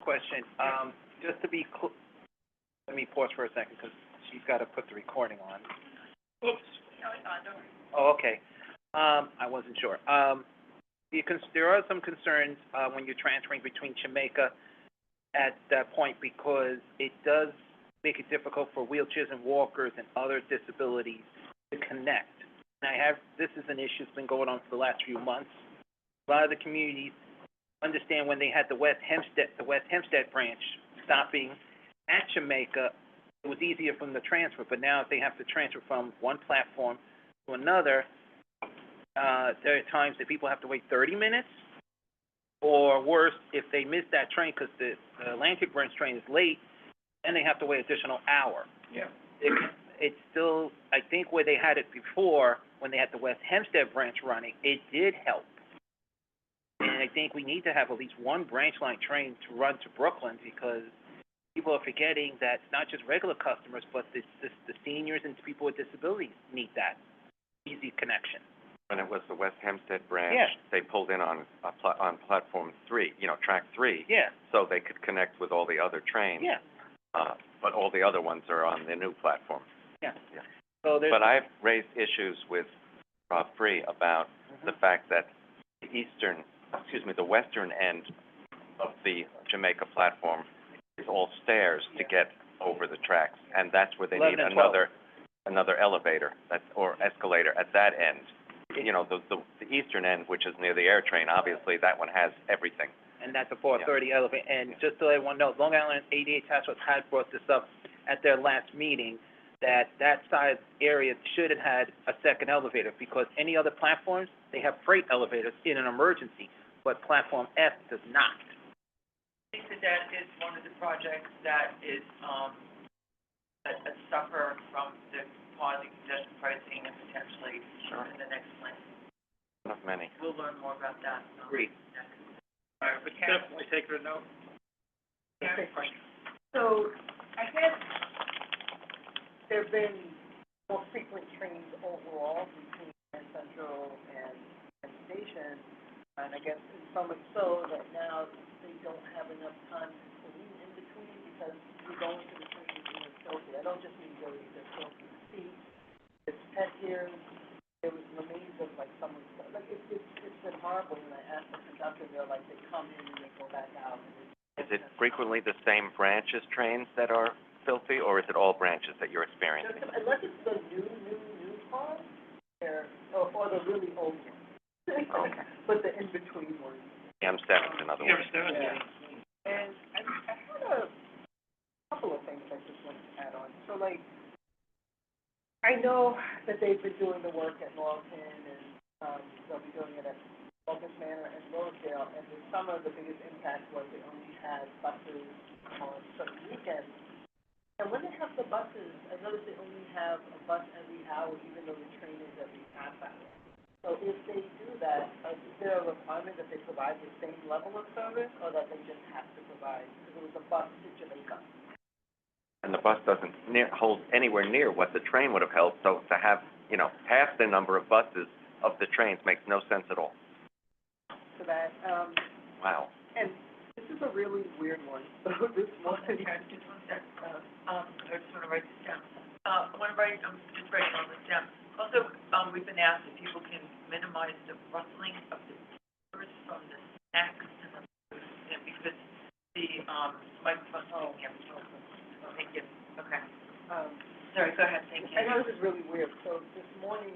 question. Just to be let me pause for a second because she's got to put the recording on. Oops. No, it's on, don't worry. Oh, okay. I wasn't sure. There are some concerns when you're transferring between Jamaica at that point because it does make it difficult for wheelchairs and walkers and other disabilities to connect. And this is an issue that's been going on for the last few months. A lot of the communities understand when they had the West Hempstead branch stopping at Jamaica, it was easier for them to transfer. But now if they have to transfer from one platform to another, there are times that people have to wait 30 minutes, or worse, if they miss that train because the Atlantic branch train is late, then they have to wait an additional hour. Yeah. It's still, I think where they had it before, when they had the West Hempstead branch running, it did help. And I think we need to have at least one branch line train to run to Brooklyn because people are forgetting that it's not just regular customers, but the seniors and people with disabilities need that easy connection. When it was the West Hempstead branch, Yeah. they pulled in on platform 3, track 3, Yeah. so they could connect with all the other trains. Yeah. But all the other ones are on the new platform. Yeah. Yeah. So there's. But I've raised issues with Free about the fact that the western end of the Jamaica platform is all stairs to get over the tracks, and that's where they need 11 and 12. another elevator or escalator at that end. The eastern end, which is near the air train, obviously that one has everything. And that's a 430 elevator. And just to let everyone know, Long Island ADA Task Force had brought this up at their last meeting, that size area should have had a second elevator because any other platforms, they have freight elevators in an emergency, but platform F does not. I think that is one of the projects that is, that suffer from the pausing congestion pricing and potentially in the next plan. Not many. We'll learn more about that. Agreed. Next. All right, but definitely take it a note. Yeah. Question. So, I guess there have been more frequent trains overall between Grand Central and Station, and I guess so much so that now they don't have enough time to clean in between because you're going to the train and it's filthy. I don't just mean dirty, they're filthy. See, it's pet here, there was remains of like someone's, like it's been horrible when I asked the conductor, they're like, they come in and they go back out. Is it frequently the same branches trains that are filthy, or is it all branches that you're experiencing? Unless it's the new cars, or the really old ones. Okay. But the in-between ones. M7, in other words. Yeah. And I had a couple of things I just wanted to add on. So, like, I know that they've been doing the work at Norton, and they'll be doing it at Locust Manor and Rosedale, and this summer the biggest impact was they only had buses on certain weekends. And when they have the buses, I noticed they only have a bus every hour, even though the train is every half hour. So if they do that, is there a requirement that they provide the same level of service, or that they just have to provide, because it was a bus to Jamaica? And the bus doesn't hold anywhere near what the train would have held, so to have, half the number of buses of the trains makes no sense at all. So that, Wow. and this is a really weird one. So this one, Just one sec. I just want to write this down. I'm just writing all this down. Also, we've been asked if people can minimize the rustling of the papers from the snacks and the food, and because the microphone's picking up. Oh, thank you. Okay. Sorry, go ahead. Thank you. I know this is really weird. So this morning,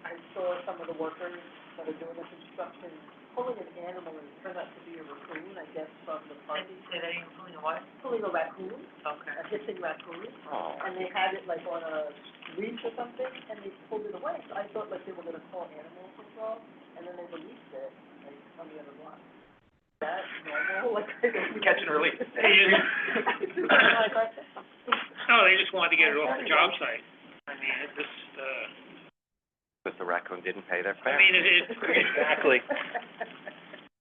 I saw some of the workers that are doing the construction pulling an animal, and it turned out to be a raccoon, I guess, from the Can party. you say that again? Pulling a what? Pulling a raccoon, Okay. a hissing raccoon, Oh. and they had it like on a leash or something, and they pulled it away. So I thought like they were going to call animal control, and then they released it, like, on the other block. Is that normal? Like, Catch and release. No, they just wanted to get it off the job site. I mean, it just, Because the raccoon didn't pay their I fare. mean, exactly.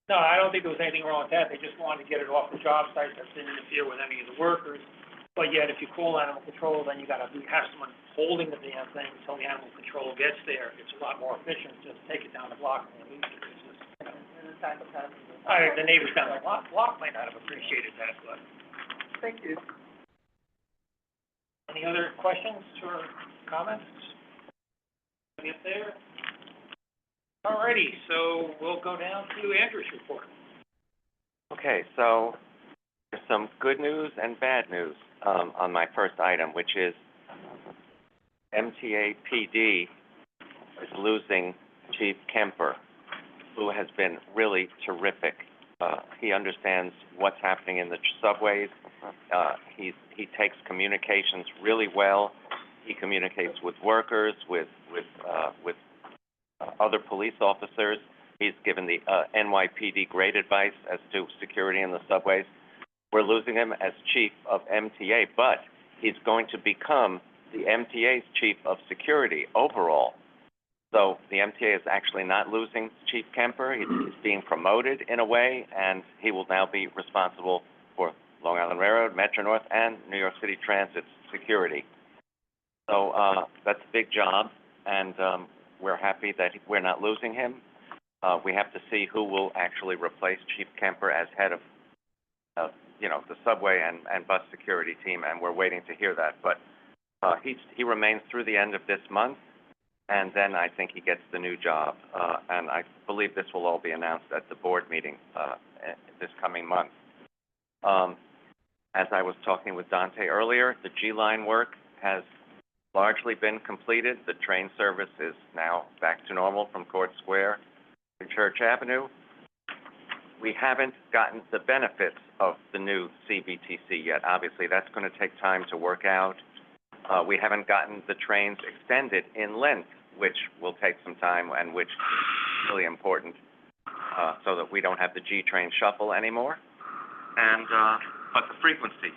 No, I don't think there was anything wrong with that. They just wanted to get it off the job site. That didn't interfere with any of the workers. But yet, if you call animal control, then you gotta have someone holding the damn thing until the animal control gets there. It's a lot more efficient just take it down the block and release it. It's just, And the type of passenger. The neighbors down the block might not have appreciated that, but. Thank you. Any other questions or comments? Get there? Alrighty, so we'll go down to Andrew's report. Okay, so there's some good news and bad news on my first item, which is MTA PD is losing Chief Kemper, who has been really terrific. He understands what's happening in the subways. He takes communications really well. He communicates with workers, with other police officers. He's given the NYPD great advice as to security in the subways. We're losing him as chief of MTA, but he's going to become the MTA's chief of security overall. So the MTA is actually not losing Chief Kemper. He's being promoted in a way, and he will now be responsible for Long Island Railroad, Metro North, and New York City Transit security. So that's a big job, and we're happy that we're not losing him. We have to see who will actually replace Chief Kemper as head of, the subway and bus security team, and we're waiting to hear that. But he remains through the end of this month, and then I think he gets the new job. And I believe this will all be announced at the board meeting this coming month. As I was talking with Dante earlier, the G-line work has largely been completed. The train service is now back to normal from Court Square to Church Avenue. We haven't gotten the benefits of the new CBTC yet. Obviously, that's going to take time to work out. We haven't gotten the trains extended in length, which will take some time and which is really important, so that we don't have the G train shuffle anymore. And but the frequency,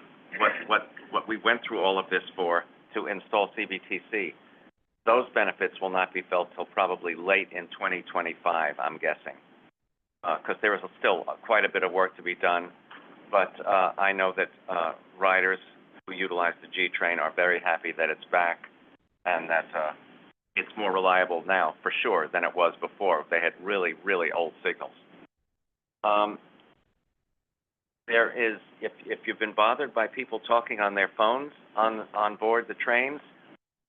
what we went through all of this for to install CBTC, those benefits will not be felt till probably late in 2025, I'm guessing, because there is still quite a bit of work to be done. But I know that riders who utilize the G train are very happy that it's back, and that it's more reliable now, for sure, than it was before. They had really, really old signals. There is, if you've been bothered by people talking on their phones on board the trains,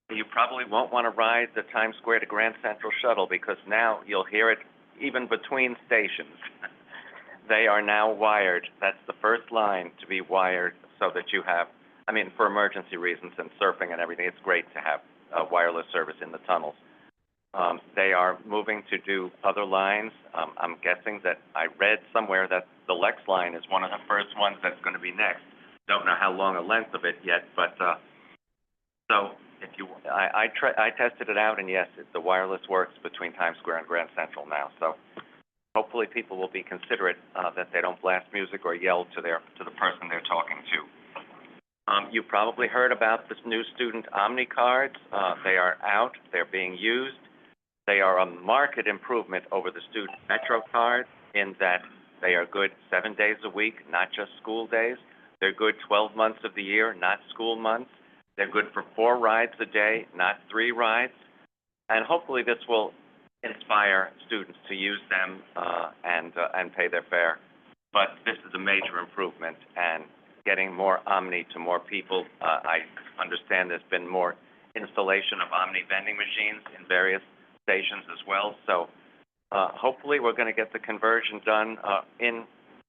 you probably won't want to ride the Times Square to Grand Central shuttle, because now you'll hear it even between stations. They are now wired. That's the first line to be wired, so that you have, for emergency reasons and surfing and everything, it's great to have wireless service in the tunnels. They are moving to do other lines. I'm guessing that I read somewhere that the Lex line is one of the first ones that's going to be next. Don't know how long a length of it yet, but so if you, I tested it out, and yes, the wireless works between Times Square and Grand Central now. So hopefully people will be considerate that they don't blast music or yell to the person they're talking to. You probably heard about this new student Omni cards. They are out. They're being used. They are a marked improvement over the student Metro card in that they are good 7 days a week, not just school days. They're good 12 months of the year, not school months. They're good for 4 rides a day, not 3 rides. And hopefully this will inspire students to use them and pay their fare. But this is a major improvement, and getting more Omni to more people. I understand there's been more installation of Omni vending machines in various stations as well. So hopefully we're going to get the conversion done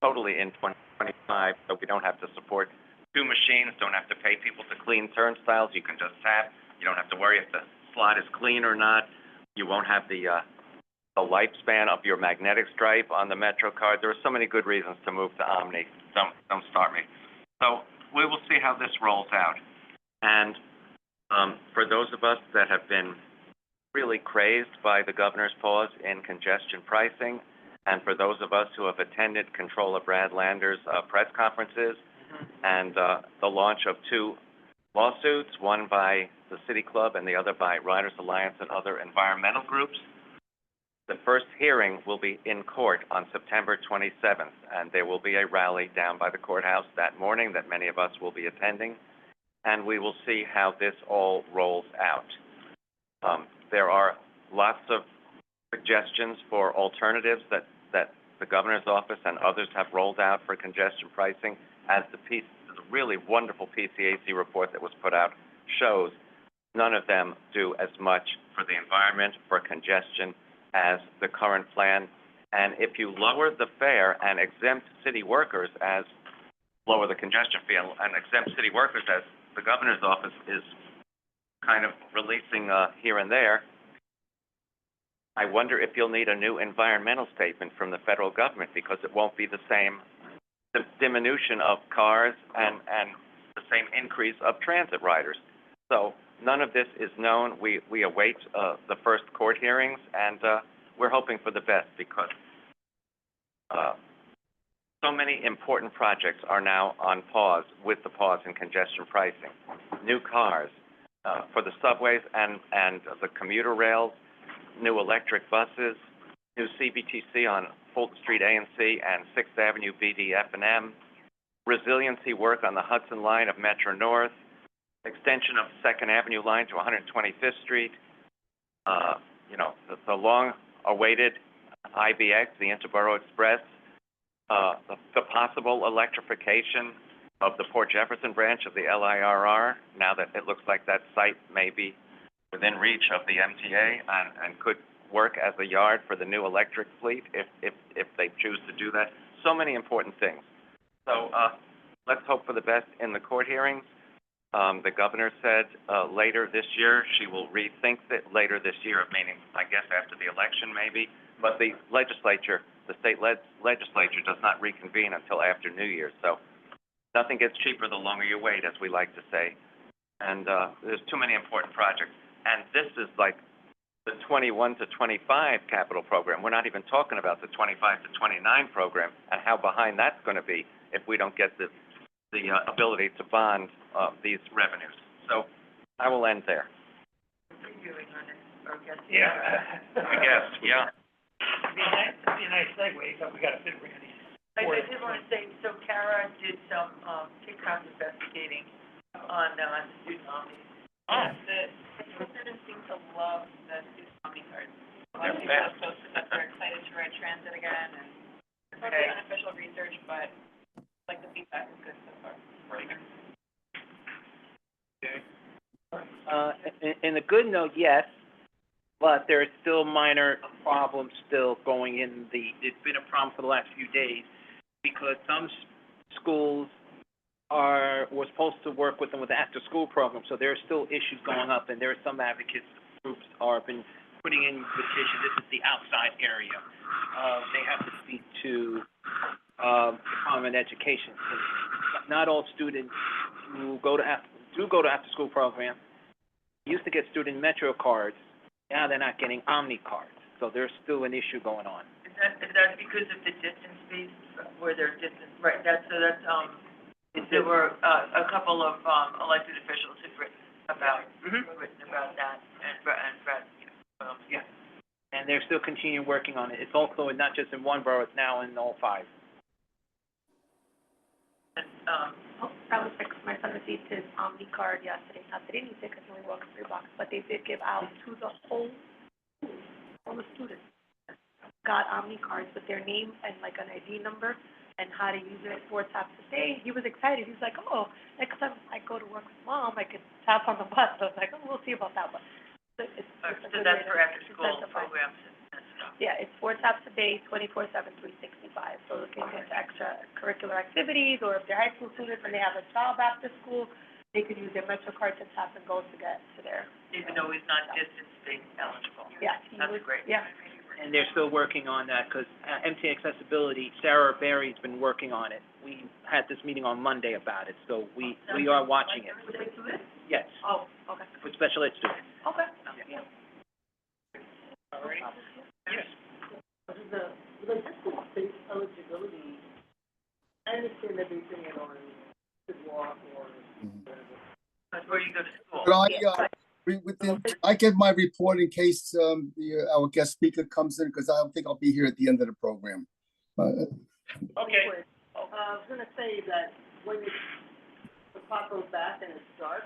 totally in 2025, so we don't have to support 2 machines, don't have to pay people to clean turnstiles. You can just tap. You don't have to worry if the slot is clean or not. You won't have the lifespan of your magnetic stripe on the Metro card. There are so many good reasons to move to Omni. Don't start me. So we will see how this rolls out. And for those of us that have been really crazed by the governor's pause in congestion pricing, and for those of us who have attended Comptroller Brad Lander's press conferences, and the launch of 2 lawsuits, one by the City Club and the other by Riders Alliance and other environmental groups. The first hearing will be in court on September 27th, and there will be a rally down by the courthouse that morning that many of us will be attending, and we will see how this all rolls out. There are lots of suggestions for alternatives that the governor's office and others have rolled out for congestion pricing, as the really wonderful PCAC report that was put out shows, none of them do as much for the environment, for congestion, as the current plan. And if you lower the fare and exempt city workers as, lower the congestion fee and exempt city workers as the governor's office is kind of releasing here and there, I wonder if you'll need a new environmental statement from the federal government, because it won't be the same diminution of cars and the same increase of transit riders. So none of this is known. We await the first court hearings, and we're hoping for the best, because so many important projects are now on pause with the pause in congestion pricing. New cars for the subways and the commuter rails, new electric buses, new CBTC on Fulton Street A&C and 6th Avenue BD F&M, resiliency work on the Hudson line of Metro North, extension of 2nd Avenue line to 125th Street, the long-awaited IBX, the Interborough Express, the possible electrification of the Port Jefferson branch of the LIRR, now that it looks like that site may be within reach of the MTA and could work as a yard for the new electric fleet if they choose to do that. So many important things. So let's hope for the best in the court hearings. The governor said later this year she will rethink it later this year, meaning I guess after the election maybe. But the legislature, the state legislature, does not reconvene until after New Year's. So nothing gets cheaper the longer you wait, as we like to say. And there's too many important projects. And this is like the 21 to 25 capital program. We're not even talking about the 25 to 29 program and how behind that's going to be if we don't get the ability to bond these revenues. So I will end there. Continuing on it, or guess. Yeah. I guess, yeah. It'd be a nice segue, but we gotta fit Randy. I did want to say, so Kara did some PCAC investigating on student omnis. The students seem to love the student omni cards. A lot of They're people fast. have posted that they're excited to ride transit again, and it's mostly Okay. unofficial research, but like the feedback is good so far. In the good note, yes, but there are still minor problems still going in it's been a problem for the last few days, because some schools were supposed to work with them with the after-school program, so there are still issues going up, and there are some advocates groups been putting in petition. This is the outside area. They have to speak to Department of Education. Not all students who go to after-school program used to get student Metro cards. Now they're not getting Omni cards, so there's still an issue going on. Is that because of the distance-based, where they're distance, right, there were a couple of elected officials who've written about that, and Brett, Yeah. And they're still continuing working on it. It's also not just in one borough, it's now in all 5. and, That was like, my son received his Omni card yesterday. Not that he needs it because he only walks 3 blocks, but they did give out to the whole school, all the students. Got Omni cards with their name and like an ID number and how to use it for tap to pay. He was excited. He was like, oh, next time I go to work with Mom, I could tap on the bus. I was like, oh, we'll see about that one. So it's so a good that's way for to after-school incentivize. programs and stuff. Yeah, it's 4 taps a day, 24/7, 365. So looking into extracurricular activities, or if they're high school students and they have a job after school, they could use their Metro card to tap and go to get to their. Even though he's not distance-based eligible. Yeah, he That's was, great. yeah. And they're still working on that, because MTA Accessibility, Sarah Berry's been working on it. We had this meeting on Monday about it, so we are watching it. Yes, Oh, okay. with special ed students. Okay. Yeah. All righty? Yes. The distance-based eligibility, I understand that they bring it on sidewalk or whatever. That's where you go to school. But I get my report in case our guest speaker comes in, because I don't think I'll be here at the end of the program. Okay. I was gonna say that when the clock goes back and it's dark,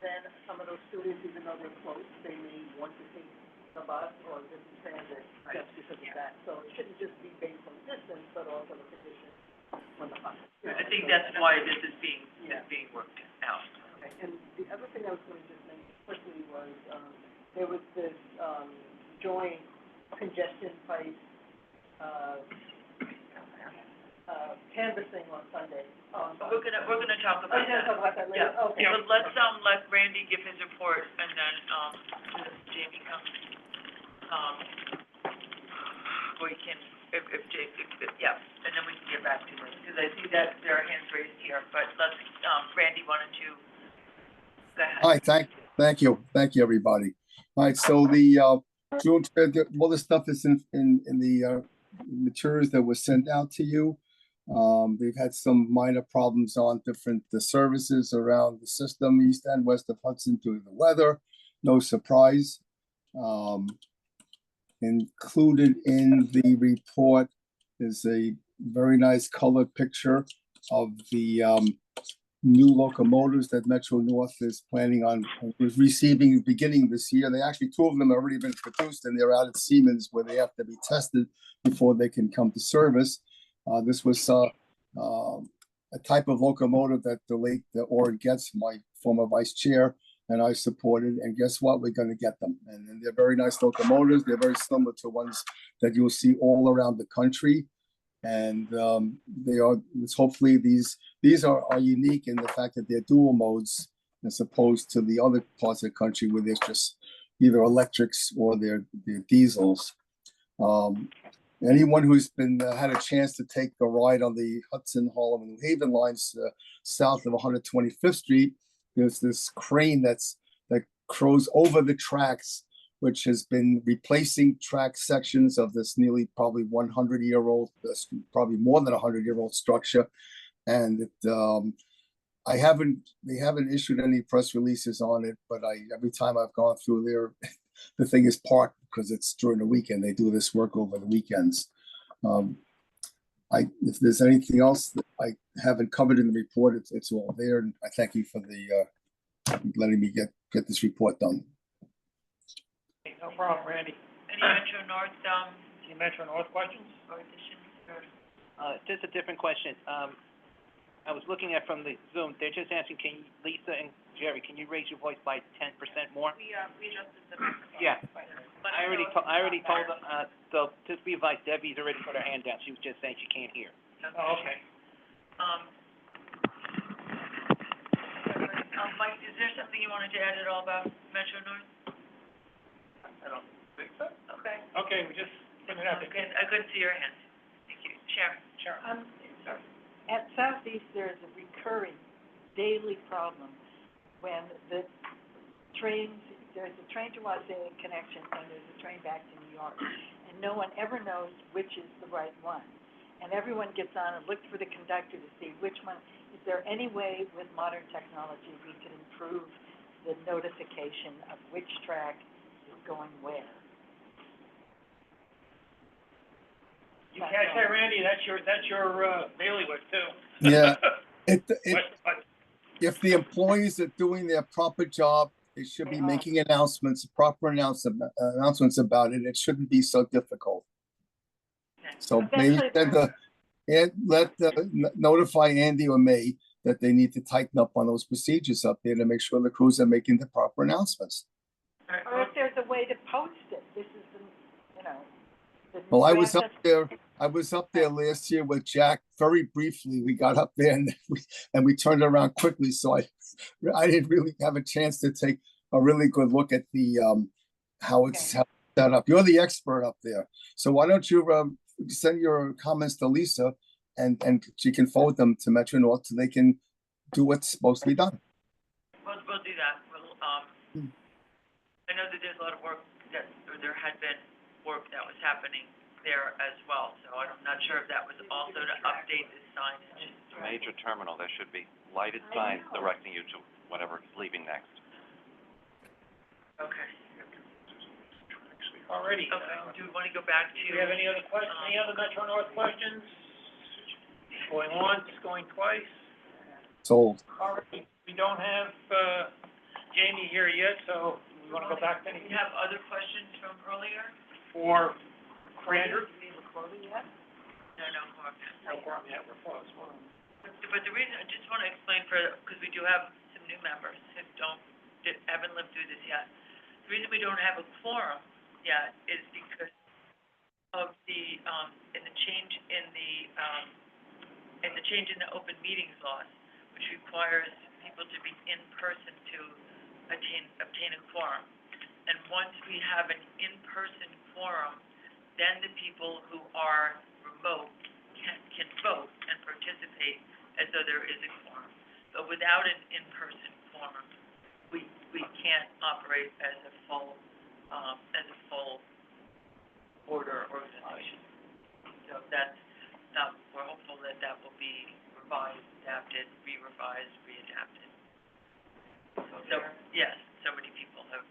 then some of those students, even though they're close, they may want to take the bus or different transit just because of that. So it shouldn't just be based on distance, but also the condition on the bus. I think that's why this is being worked out. Okay, and the other thing I was going to just mention quickly was, there was this, joint congestion pipe, canvassing on Sunday. We're gonna talk about Are you gonna talk that. about that later? Yeah. Okay. But let's, let Randy give his report, and then, Jamie comes. We can, if, yeah, and then we can get back to this, because I see that there are hands raised here, but let's, Randy, why don't you, go ahead. Hi, thank you, everybody. All right, so the, June, all this stuff is in the, materials that were sent out to you. We've had some minor problems on different services around the system, east and west of Hudson due to the weather. No surprise. Included in the report is a very nice colored picture of the new locomotives that Metro North is planning on was receiving beginning this year. They actually, two of them have already been produced and they're out at Siemens where they have to be tested before they can come to service. This was a type of locomotive that the late Orrin Getz, my former vice chair, and I supported. And guess what? We're going to get them. And they're very nice locomotives. They're very similar to ones that you'll see all around the country. And they are, hopefully these are unique in the fact that they're dual modes as opposed to the other parts of the country where there's just either electrics or they're diesels. Anyone who's been had a chance to take a ride on the Hudson, Harlem, and New Haven lines south of 125th Street, there's this crane that crows over the tracks, which has been replacing track sections of this nearly probably 100-year-old, probably more than 100-year-old structure. And they haven't issued any press releases on it, but every time I've gone through there, the thing is parked because it's during the weekend. They do this work over the weekends. If there's anything else that I haven't covered in the report, it's all there. And I thank you for letting me get this report done. No problem, Randy. Any Metro North, Any Metro North questions? or additions, or? Just a different question. I was looking at from the Zoom, they're just asking, Lisa and Jerry, can you raise your voice by 10% more? We adjusted the microphone. Yeah. But I already told them, so just be advised, Debbie's already put her hand down. She was just saying she can't hear. Oh, okay. Mike, is there something you wanted to add at all about Metro North? I don't think so. Okay. Okay, we just put it out there. I couldn't see your hand. Thank you. Sharon? Sharon. At Southeast, there's a recurring daily problem when the trains, there's a train to Los Angeles connection and there's a train back to New York. And no one ever knows which is the right one. And everyone gets on and looks for the conductor to see which one. Is there any way with modern technology we could improve the notification of which track is going where? You catch that, Randy? That's your bailiwick too. Yeah. If the employees are doing their proper job, they should be making proper announcements about it. It shouldn't be so difficult. So maybe notify Andy or May that they need to tighten up on those procedures up there to make sure the crews are making the proper announcements. Or if there's a way to post it, this is the. Well, I was up there last year with Jack. Very briefly, we got up there and we turned around quickly. So I didn't really have a chance to take a really good look at the how it's set up. You're the expert up there, so why don't you send your comments to Lisa, and she can forward them to Metro North so they can do what's supposed to be done. We'll do that. I know that there's a lot of work or there had been work that was happening there as well, so I'm not sure if that was also to update the signage. Major terminal, there should be lighted signs directing you to whatever is leaving next. Okay. Alrighty. Okay, do we want to go back to? Do we have any other questions, any other Metro North questions? Going once, going twice? Sold. Alrighty, we don't have, Jamie here yet, so You wanna go back to Do any, you have other questions from earlier? for Andrew? Do we have a quorum yet? No, no, quorum. No, quorum yet, we're close. But the reason, I just wanna explain because we do have some new members who haven't lived through this yet. The reason we don't have a quorum yet is because of the, in the change in the open meetings laws, which requires people to be in person to obtain a quorum. And once we have an in-person quorum, then the people who are remote can vote and participate as though there is a quorum. But without an in-person quorum, we can't operate as a full order organization. So that's, we're hopeful that that will be revised, adapted, re-revised, re-adapted. So, yes, so many people have,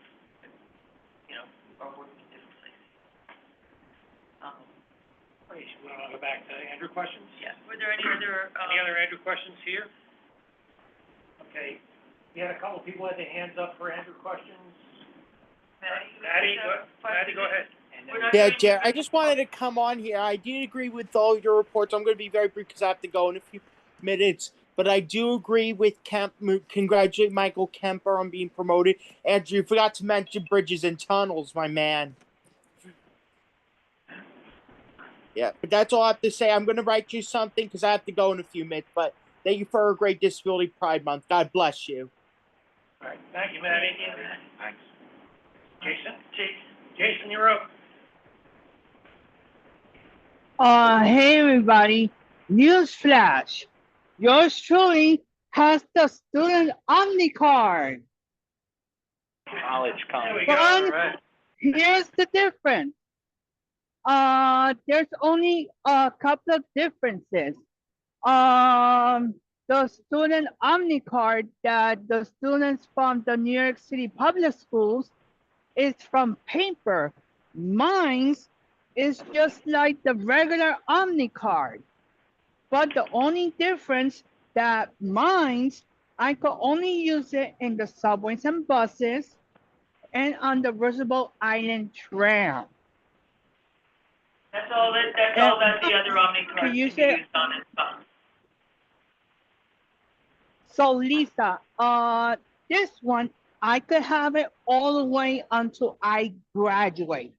are working in different places. Okay, should we go back to Andrew questions? Yeah, were there any other, Any other Andrew questions here? Okay, we had a couple of people had their hands up for Andrew questions. Maddie, go ahead. Yeah, Jerry, I just wanted to come on here. I did agree with all your reports. I'm going to be very brief because I have to go in a few minutes. But I do agree with congratulate Michael Kemper on being promoted. Andrew, you forgot to mention bridges and tunnels, my man. Yeah, but that's all I have to say. I'm going to write you something because I have to go in a few minutes. But thank you for a great Disability Pride Month. God bless you. All right, thank you, Maddie. Thanks. Jason, you're up. Hey everybody, newsflash, yours truly has the student Omni card. College There we But go, all right. here's the difference. There's only a couple of differences. The student Omni card that the students from the New York City public schools is from paper. Mine's is just like the regular Omni card. But the only difference that mine's, I could only use it in the subways and buses and on the Roosevelt Island Trail. That's all that the other Omni cards can be you used say- on is phone. So Lisa, this one, I could have it all the way until I graduate.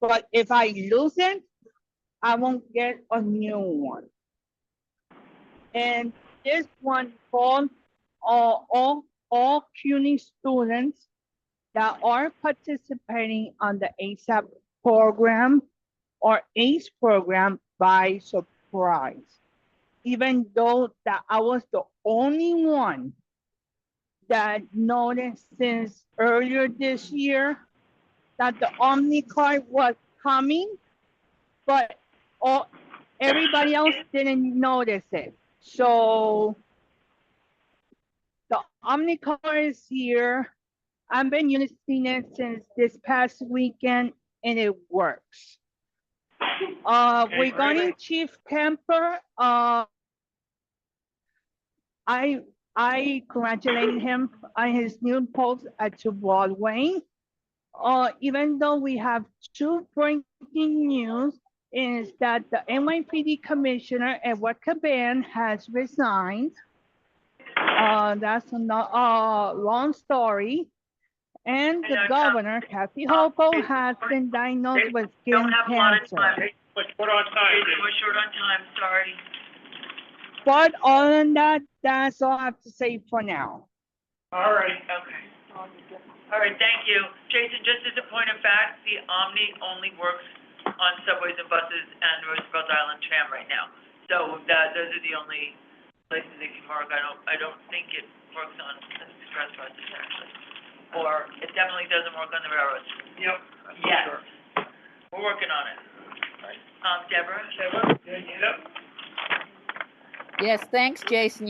But if I lose it, I won't get a new one. And this one for all CUNY students that are participating on the ASAP program or ACE program by surprise. Even though that I was the only one that noticed since earlier this year that the Omni card was coming, but everybody else didn't notice it. So the Omni card is here. I've been using it since this past weekend and it works. Regarding Chief Kemper, I congratulated him on his new post at 2 Broadway. Even though we have two breaking news, is that the NYPD Commissioner, Edward Caban, has resigned. That's a long story. And the governor, Kathy Hochul, has been diagnosed with Don't skin have a lot of cancer. time. We're short on time. We're short on time, sorry. But other than that, that's all I have to say for now. All right. Okay. All right, thank you. Jason, just as a point of fact, the Omni only works on subways and buses and Roosevelt Island tram right now. So those are the only places it can work. I don't think it works on express buses actually. Or it definitely doesn't work on the railroads. Yep. Yes. Sure. We're working on it. Deborah? Yep. Yes, thanks, Jason.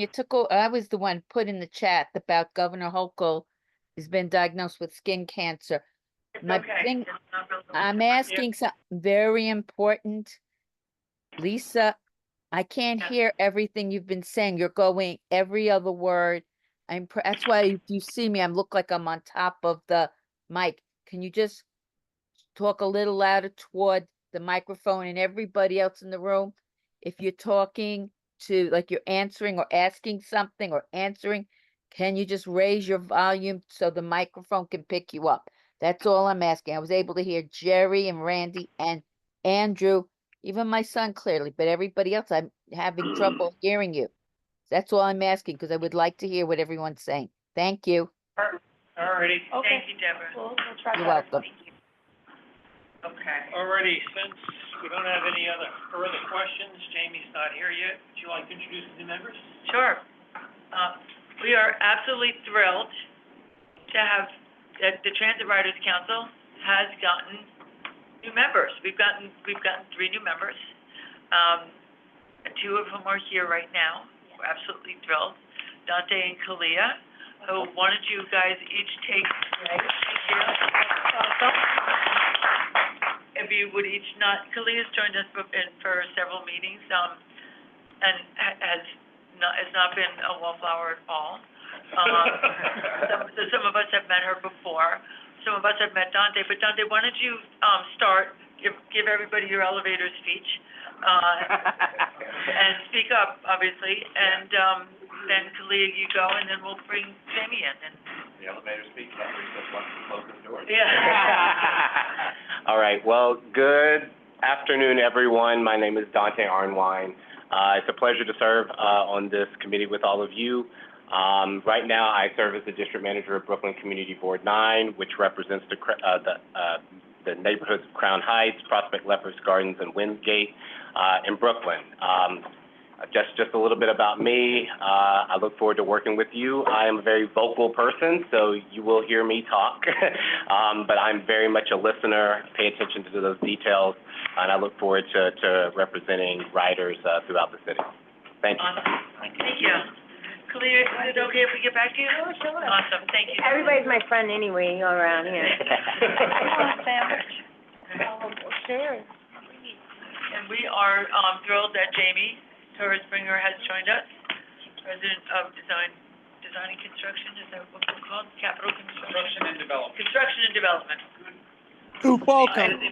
I was the one put in the chat about Governor Hochul has been diagnosed with skin cancer. It's My okay. thing, It's not real- I'm asking something very important. Lisa, I can't Yeah. hear everything you've been saying. You're going every other word. That's why if you see me, I look like I'm on top of the mic. Can you just talk a little louder toward the microphone and everybody else in the room? If you're talking to, like you're answering or asking something or answering, can you just raise your volume so the microphone can pick you up? That's all I'm asking. I was able to hear Jerry and Randy and Andrew, even my son clearly, but everybody else, I'm having trouble hearing you. That's all I'm asking, because I would like to hear what everyone's saying. Thank you. Alrighty, Okay, Thank you, Deborah. we'll try You're better. welcome. Okay. alrighty, since we don't have any other further questions, Jamie's not here yet, would you like to introduce the new members? Sure. We are absolutely thrilled to have, that the Transit Riders Council has gotten new members. We've gotten 3 new members. 2 of them are here right now. We're absolutely thrilled. Dante and Kalia. So why don't you guys each take, if you would each Kalia's joined us for several meetings, and has not been a wallflower at all. So some of us have met her before, some of us have met Dante, but Dante, why don't you, start, give everybody your elevator speech, and speak up, obviously, and, then Kalia, you go, and then we'll bring Jamie in, and. The elevator speak, just once you close the door. Yeah. All right, well, good afternoon, everyone. My name is Dante Arnwine. It's a pleasure to serve on this committee with all of you. Right now, I serve as the district manager of Brooklyn Community Board 9, which represents the neighborhoods of Crown Heights, Prospect Leopards Gardens, and Wingate in Brooklyn. Just a little bit about me. I look forward to working with you. I am a very vocal person, so you will hear me talk. But I'm very much a listener, pay attention to those details, and I look forward to representing riders throughout the city. Thank you. Awesome. Thank you. Kalia, is it okay if we get back to you? Sure. Awesome, thank you. Everybody's my friend anyway around here. Sure. And we are, thrilled that Jamie Torres Springer has joined us, President of Design and Construction, is that what we're called? Capital Construction? Construction and Development. Construction and Development. Welcome.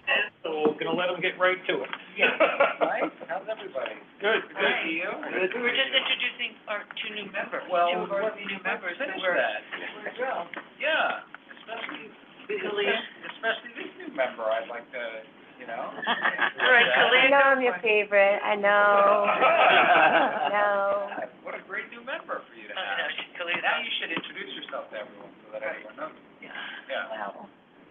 So we're gonna let them get right to it. Yeah, nice, how's everybody? Good, Good to you? We were just introducing our 2 new members, Well, 2 of our new members, so finish we're that. thrilled. Yeah, especially this new member, I'd like to, you know. All right, I Kalia. know I'm your favorite, I know. What a great new member for you to No, have. Kalia. Now you should introduce yourself to everyone so that everyone knows. Yeah.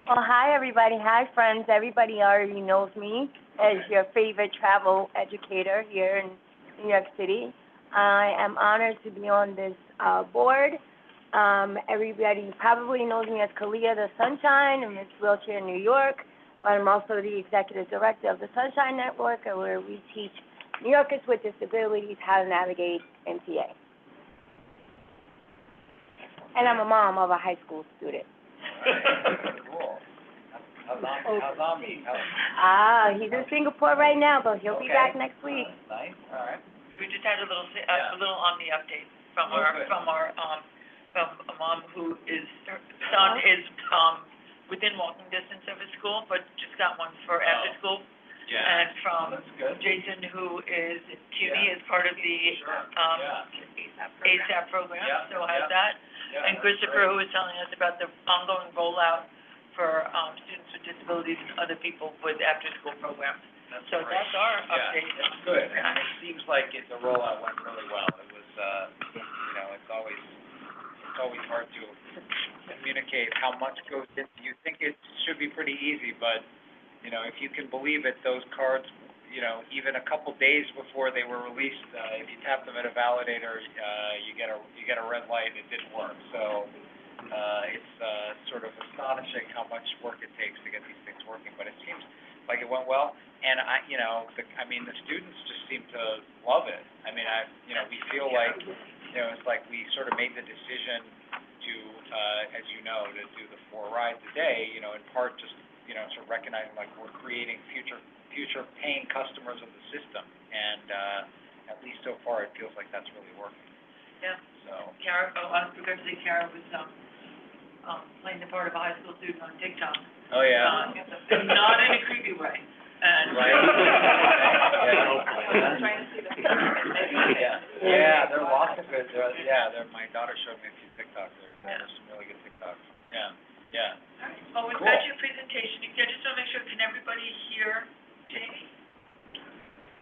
Well, hi, everybody. Hi, friends. Everybody already knows me as your favorite travel educator here in New York City. I am honored to be on this board. Everybody probably knows me as Kalia the Sunshine and Miss Wheelchair New York, but I'm also the executive director of the Sunshine Network, where we teach New Yorkers with disabilities how to navigate MTA. And I'm a mom of a high school student. Cool. How's Ami? He's in Singapore right now, but he'll be back next week. Nice, all right. We just had a little Omni update from our from a mom who her son is, within walking distance of his school, but just got one for after school. Yeah. And from That's good. Jason, who is CUNY, is part of the, ASAP program, so has that. And Christopher, who was telling us about the ongoing rollout for, students with disabilities and other people with after-school programs. So that's our update. Yeah, that's good, and it seems like the rollout went really well. It was, it's always hard to communicate how much goes in. You think it should be pretty easy, but, if you can believe it, those cards, even a couple days before they were released, if you tap them at a validator, you get a red light, it didn't work. So, it's, sort of astonishing how much work it takes to get these things working, but it seems like it went well. And the students just seem to love it. We feel like, it's like we sort of made the decision to, as you know, to do the 4 rides a day, in part just, sort of recognizing like we're creating future paying customers of the system. And, at least so far, it feels like that's really working. Yeah. so. Kara, I forgot to say Kara was, playing the part of a high school student on TikTok. Oh, And not in a creepy way, and. Right. I was trying to see the. Yeah, there are lots of good, my daughter showed me a few TikToks, there's some really good TikToks, yeah. Well, we've got your presentation, I just want to make sure, can everybody hear Jamie?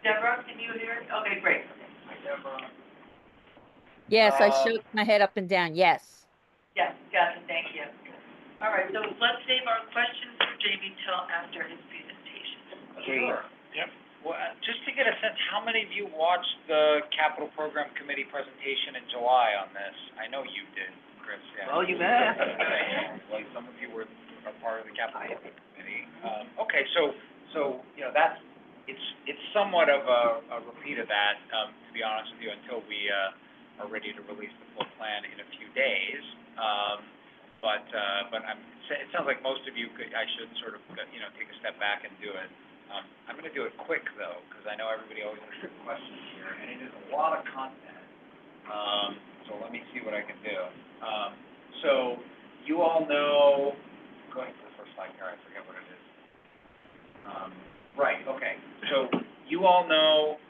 Deborah, can you hear? Okay, great. Hi, Deborah. Yes, I shook my head up and down, yes. Yes, gotcha, thank you. All right, so let's save our questions for Jamie till after his presentation. Sure. Yep. Well, just to get a sense, how many of you watched the Capital Program Committee presentation in July on this? I know you did, Chris, yeah. Well, you bet. Like, some of you are part of the Capital Program Committee. Okay, so, you know, it's somewhat of a repeat of that, to be honest with you, until we, are ready to release the full plan in a few days. But it sounds like most of you I should sort of, you know, take a step back and do it. I'm gonna do it quick though, because I know everybody always has questions here, and it is a lot of content. So let me see what I can do. So you all know, go ahead to the first slide, Kara, I forget what it is. Right, okay. So you all know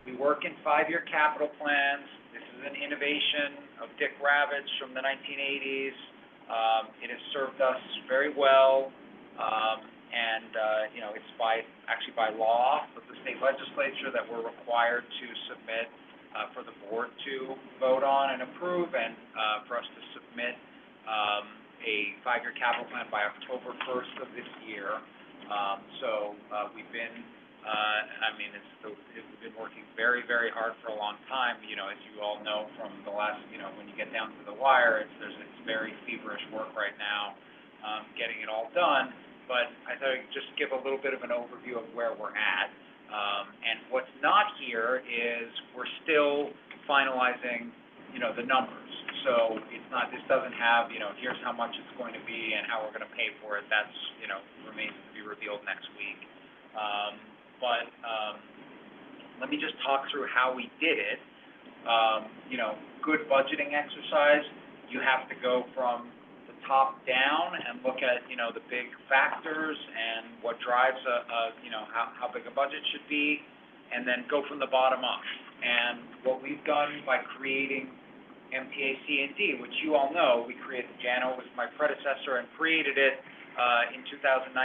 we work in 5-year capital plans. This is an innovation of Dick Ravitch from the 1980s. It has served us very well. You know, it's actually by law of the state legislature that we're required to submit for the board to vote on and approve, and for us to submit a 5-year capital plan by October 1st of this year. We've been, we've been working very, very hard for a long time. You know, as you all know from the last, you know, when you get down to the wire, it's very feverish work right now, getting it all done. But I thought I'd just give a little bit of an overview of where we're at. And what's not here is we're still finalizing, you know, the numbers. So it's not, this doesn't have, you know, here's how much it's going to be and how we're going to pay for it. That's, you know, remains to be revealed next week. Let me just talk through how we did it. You know, good budgeting exercise, you have to go from top down and look at, you know, the big factors and what drives you know, how big a budget should be, and then go from the bottom up. And what we've done by creating MTAC&D, which you all know, we created, Jano was my predecessor and created it in 2019.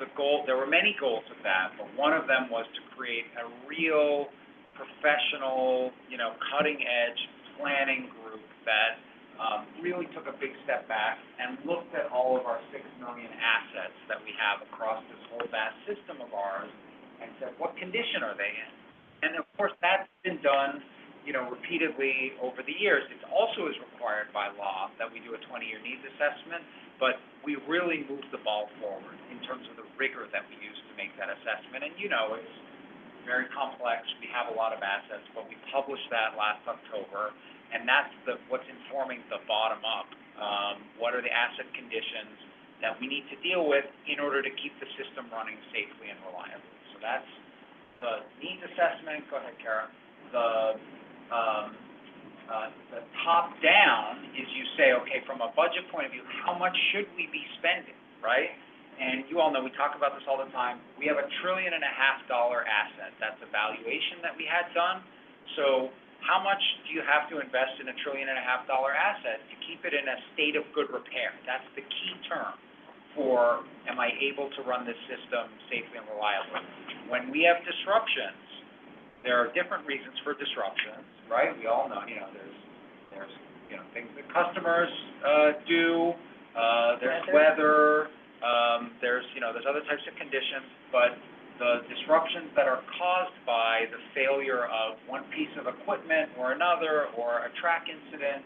The goal, there were many goals of that, but one of them was to create a real professional, you know, cutting edge planning group that really took a big step back and looked at all of our 6 million assets that we have across this whole vast system of ours and said, what condition are they in? And of course, that's been done, you know, repeatedly over the years. It also is required by law that we do a 20-year needs assessment, but we really moved the ball forward in terms of the rigor that we use to make that assessment. And you know, it's very complex. We have a lot of assets, but we published that last October. And that's what's informing the bottom up. What are the asset conditions that we need to deal with in order to keep the system running safely and reliably? So that's the needs assessment. Go ahead, Kara. The top down is you say, okay, from a budget point of view, how much should we be spending, right? And you all know, we talk about this all the time. We have $1.5 trillion asset. That's a valuation that we had done. So how much do you have to invest in $1.5 trillion asset to keep it in a state of good repair? That's the key term for, am I able to run this system safely and reliably? When we have disruptions, there are different reasons for disruptions, right? We all know, you know, there's you know, things that customers do, there's weather, there's other types of conditions, but the disruptions that are caused by the failure of one piece of equipment or another, or a track incident,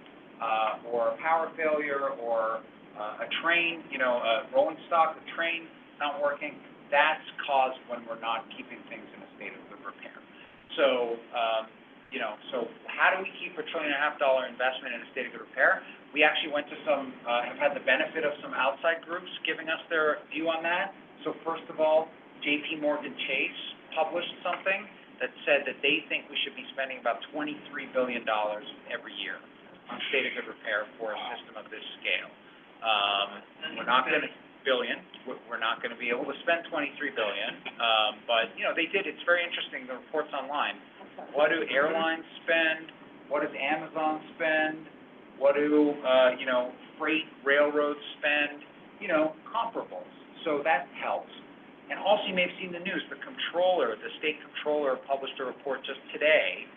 or a power failure, or a train, you know, a rolling stock, a train not working, that's caused when we're not keeping things in a state of good repair. So, you know, so how do we keep $1.5 trillion investment in a state of good repair? We actually went to some, have had the benefit of some outside groups giving us their view on that. So first of all, JP Morgan Chase published something that said that they think we should be spending about $23 billion every year state of good repair for a system of this scale. We're not gonna, we're not gonna be able to spend 23 billion, but, you know, they did, it's very interesting, the reports online. What do airlines spend? What does Amazon spend? What do, you know, freight railroads spend? You know, comparables. So that helps. And also, you may have seen the news, the controller, the state controller published a report just today,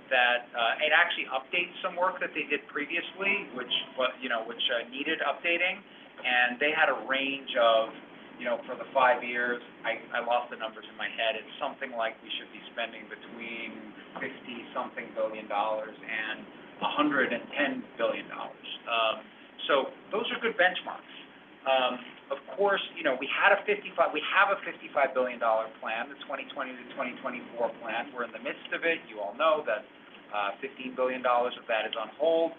that, it actually updates some work that they did previously, which needed updating. And they had a range of, you know, for the 5 years, I lost the numbers in my head. It's something like we should be spending between $50-something billion and $110 billion. So those are good benchmarks. Of course, you know, we have a $55 billion plan, the 2020 to 2024 plan. We're in the midst of it. You all know that $15 billion of that is on hold,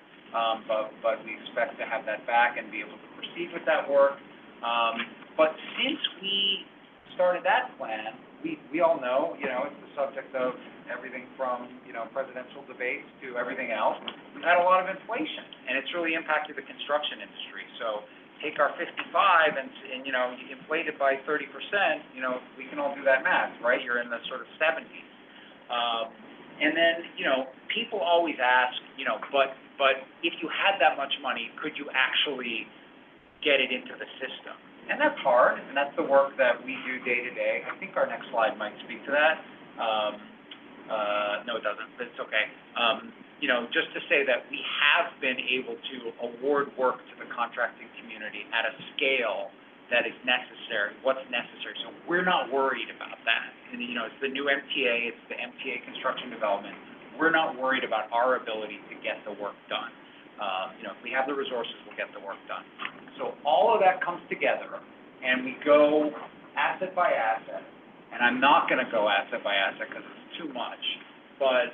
but we expect to have that back and be able to proceed with that work. But since we started that plan, we all know, you know, it's the subject of everything from, you know, presidential debates to everything else. We've had a lot of inflation, and it's really impacted the construction industry. So take our 55 and you know, you inflate it by 30%, you know, we can all do that math, right? You're in the sort of 70s. And then, you know, people always ask, you know, but if you had that much money, could you actually get it into the system? And that's hard, and that's the work that we do day to day. I think our next slide might speak to that. No, it doesn't, but it's okay. You know, just to say that we have been able to award work to the contracting community at a scale that is necessary, what's necessary. So we're not worried about that. And, you know, it's the new MTA, it's the MTA construction development. We're not worried about our ability to get the work done. You know, if we have the resources, we'll get the work done. So all of that comes together, and we go asset by asset. And I'm not gonna go asset by asset because it's too much, but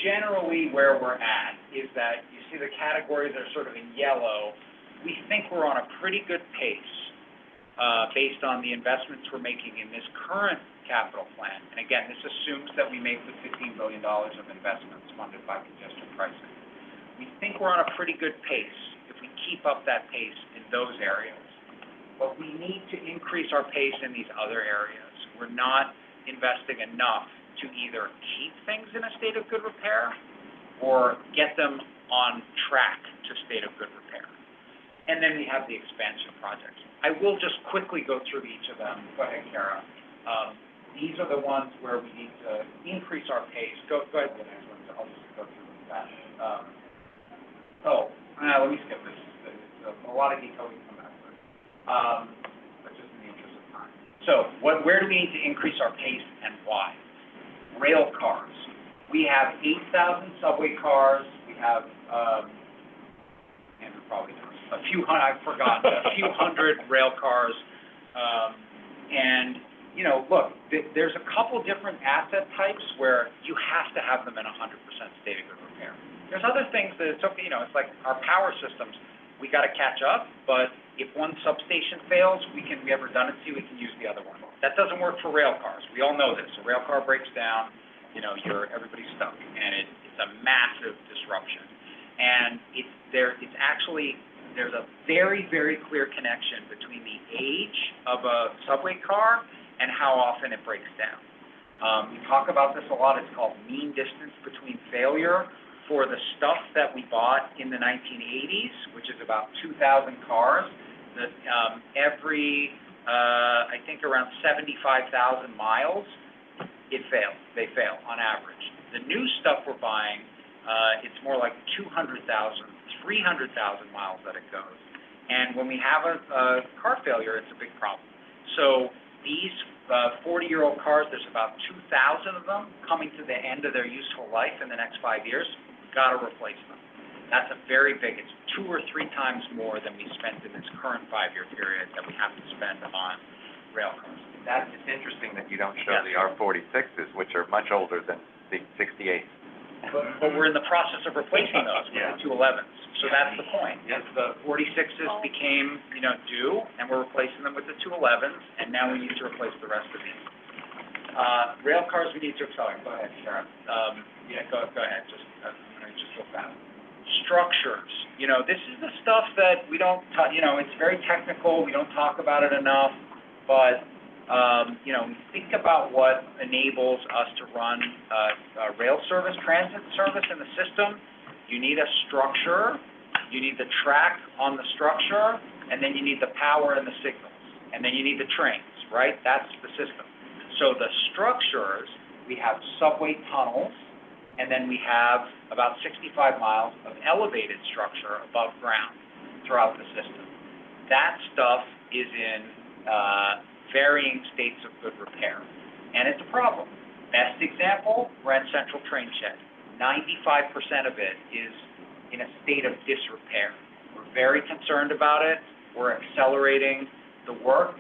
generally where we're at is that you see the categories are sort of in yellow. We think we're on a pretty good pace, based on the investments we're making in this current capital plan. And again, this assumes that we make the $15 billion of investments funded by congestion pricing. We think we're on a pretty good pace if we keep up that pace in those areas. But we need to increase our pace in these other areas. We're not investing enough to either keep things in a state of good repair or get them on track to state of good repair. And then we have the expansion projects. I will just quickly go through each of them. Go ahead, Kara. These are the ones where we need to increase our pace. Go ahead with the next one. I'll just go through them fast. Let me skip this. It's a lot of detail we can come back to. But just in the interest of time. So where do we need to increase our pace and why? Rail cars. We have 8,000 subway cars. We have, Andrew probably knows, a few hundred rail cars. And, you know, look, there's a couple different asset types where you have to have them in 100% state of good repair. There's other things that it's okay, you know, it's like our power systems. We got to catch up, but if one substation fails, we have redundancy, we can use the other one. That doesn't work for rail cars. We all know this. A rail car breaks down, you know, everybody's stuck, and it's a massive disruption. And there's a very, very clear connection between the age of a subway car and how often it breaks down. We talk about this a lot. It's called mean distance between failure. For the stuff that we bought in the 1980s, which is about 2,000 cars, that every I think around 75,000 miles, it fails. They fail on average. The new stuff we're buying, it's more like 200,000, 300,000 miles that it goes. And when we have a car failure, it's a big problem. So these 40-year-old cars, there's about 2,000 of them coming to the end of their useful life in the next 5 years. We've got to replace them. That's a very big, it's 2 or 3 times more than we spent in this current 5-year period that we have to spend on rail cars. It's interesting that you don't show the R46s, which are much older than the 68s. But we're in the process of replacing those with the 211s. So that's the point. Yes. The 46s became, you know, due, and we're replacing them with the 211s, and now we need to replace the rest of these. Rail cars, we need to accelerate. Go ahead, Sharon. Go ahead. Just go fast. structures. You know, this is the stuff that we don't you know, it's very technical, we don't talk about it enough, but, you know, think about what enables us to run, rail service, transit service in the system. You need a structure, you need the track on the structure, and then you need the power and the signals, and then you need the trains, right? That's the system. So the structures, we have subway tunnels, and then we have about 65 miles of elevated structure above ground throughout the system. That stuff is in varying states of good repair, and it's a problem. Best example, Grand Central train shed. 95% of it is in a state of disrepair. We're very concerned about it. We're accelerating the work.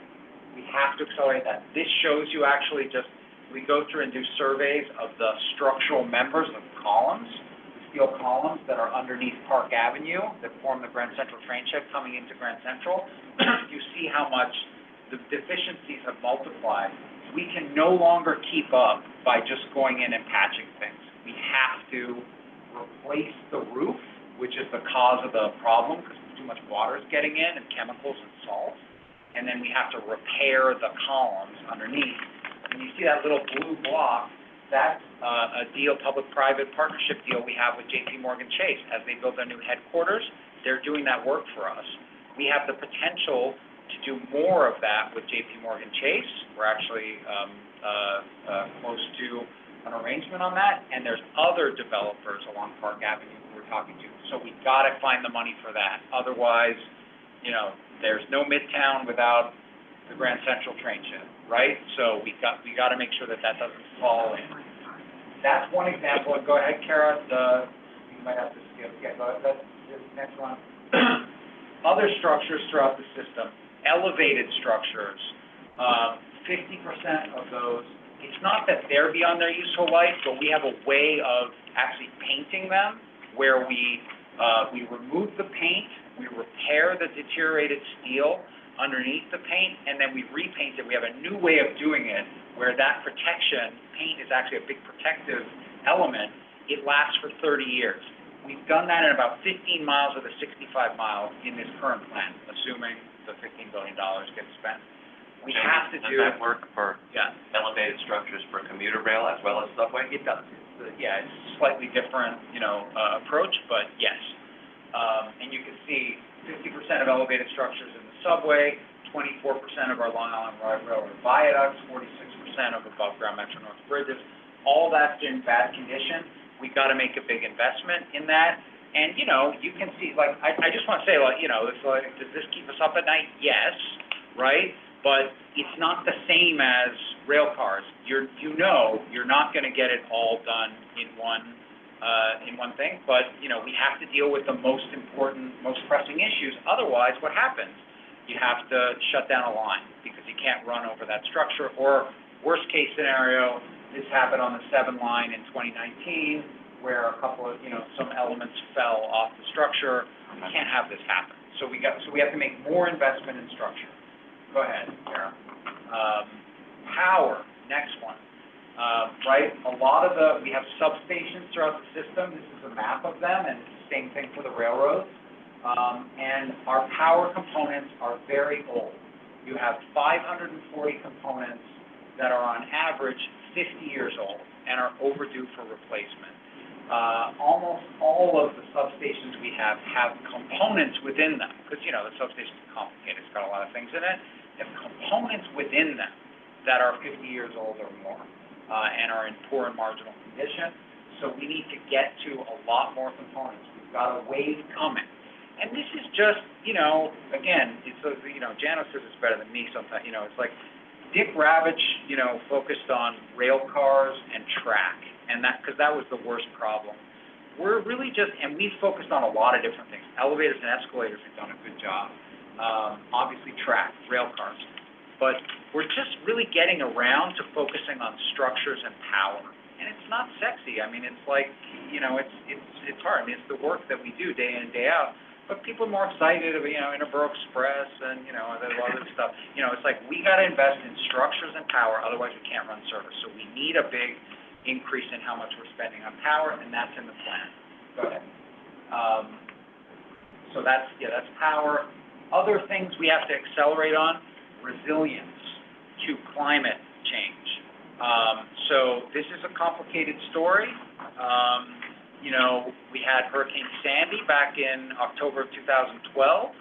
We have to accelerate that. This shows you actually just, we go through and do surveys of the structural members of columns, the steel columns that are underneath Park Avenue that form the Grand Central train shed coming into Grand Central. You see how much the deficiencies have multiplied. We can no longer keep up by just going in and patching things. We have to replace the roof, which is the cause of the problem because too much water is getting in and chemicals and salts. And then we have to repair the columns underneath. And you see that little blue block, that's a deal, public-private partnership deal we have with JP Morgan Chase. As they build their new headquarters, they're doing that work for us. We have the potential to do more of that with JP Morgan Chase. We're actually close to an arrangement on that, and there's other developers along Park Avenue who we're talking to. So we gotta find the money for that. Otherwise, you know, there's no Midtown without the Grand Central train shed, right? So we gotta make sure that that doesn't fall in. That's one example. And go ahead, Kara. You might have to skip. Yeah, go ahead. That's the next one. Other structures throughout the system, elevated structures. 50% of those. It's not that they're beyond their useful life, but we have a way of actually painting them where we remove the paint, we repair the deteriorated steel underneath the paint, and then we repaint it. We have a new way of doing it where that protection, paint is actually a big protective element. It lasts for 30 years. We've done that in about 15 miles of the 65 miles in this current plan, assuming the $15 billion gets spent. We have to do. Does that work for Yeah. elevated structures for commuter rail as well as subway? It does. Yeah, it's a slightly different, you know, approach, but yes. And you can see 50% of elevated structures in the subway, 24% of our Long Island Railroad viaducts, 46% of above-ground Metro North bridges. All that's in bad condition. We got to make a big investment in that. And, you know, you can see, like, I just want to say, like, you know, it's like, does this keep us up at night? Yes, right? But it's not the same as rail cars. You're not going to get it all done in one thing. But, you know, we have to deal with the most important, most pressing issues. Otherwise, what happens? You have to shut down a line because you can't run over that structure. Or worst case scenario, this happened on the 7 line in 2019, where a couple of, you know, some elements fell off the structure. We can't have this happen. So we have to make more investment in structure. Go ahead, Kara. Power, next one. Right, we have substations throughout the system. This is a map of them, and it's the same thing for the railroads. And our power components are very old. You have 540 components that are on average 50 years old and are overdue for replacement. Almost all of the substations we have components within them, because, you know, the substation is complicated. It's got a lot of things in it. They have components within them that are 50 years old or more, and are in poor and marginal condition. So we need to get to a lot more components. We've got a wave coming. And this is just, you know, again, it's, you know, Janice says it's better than me sometimes. You know, it's like Dick Ravitch, you know, focused on rail cars and track, and because that was the worst problem. We're really just, and we focused on a lot of different things. Elevators and escalators have done a good job. Obviously track, rail cars. But we're just really getting around to focusing on structures and power. And it's not sexy. I mean, it's like, you know, it's hard. I mean, it's the work that we do day in and day out. But people are more excited about, you know, Interborough Express and, you know, there's a lot of this stuff. You know, it's like we got to invest in structures and power, otherwise we can't run service. So we need a big increase in how much we're spending on power, and that's in the plan. Go ahead. So that's power. Other things we have to accelerate on, resilience to climate change. So this is a complicated story. We had Hurricane Sandy back in October of 2012.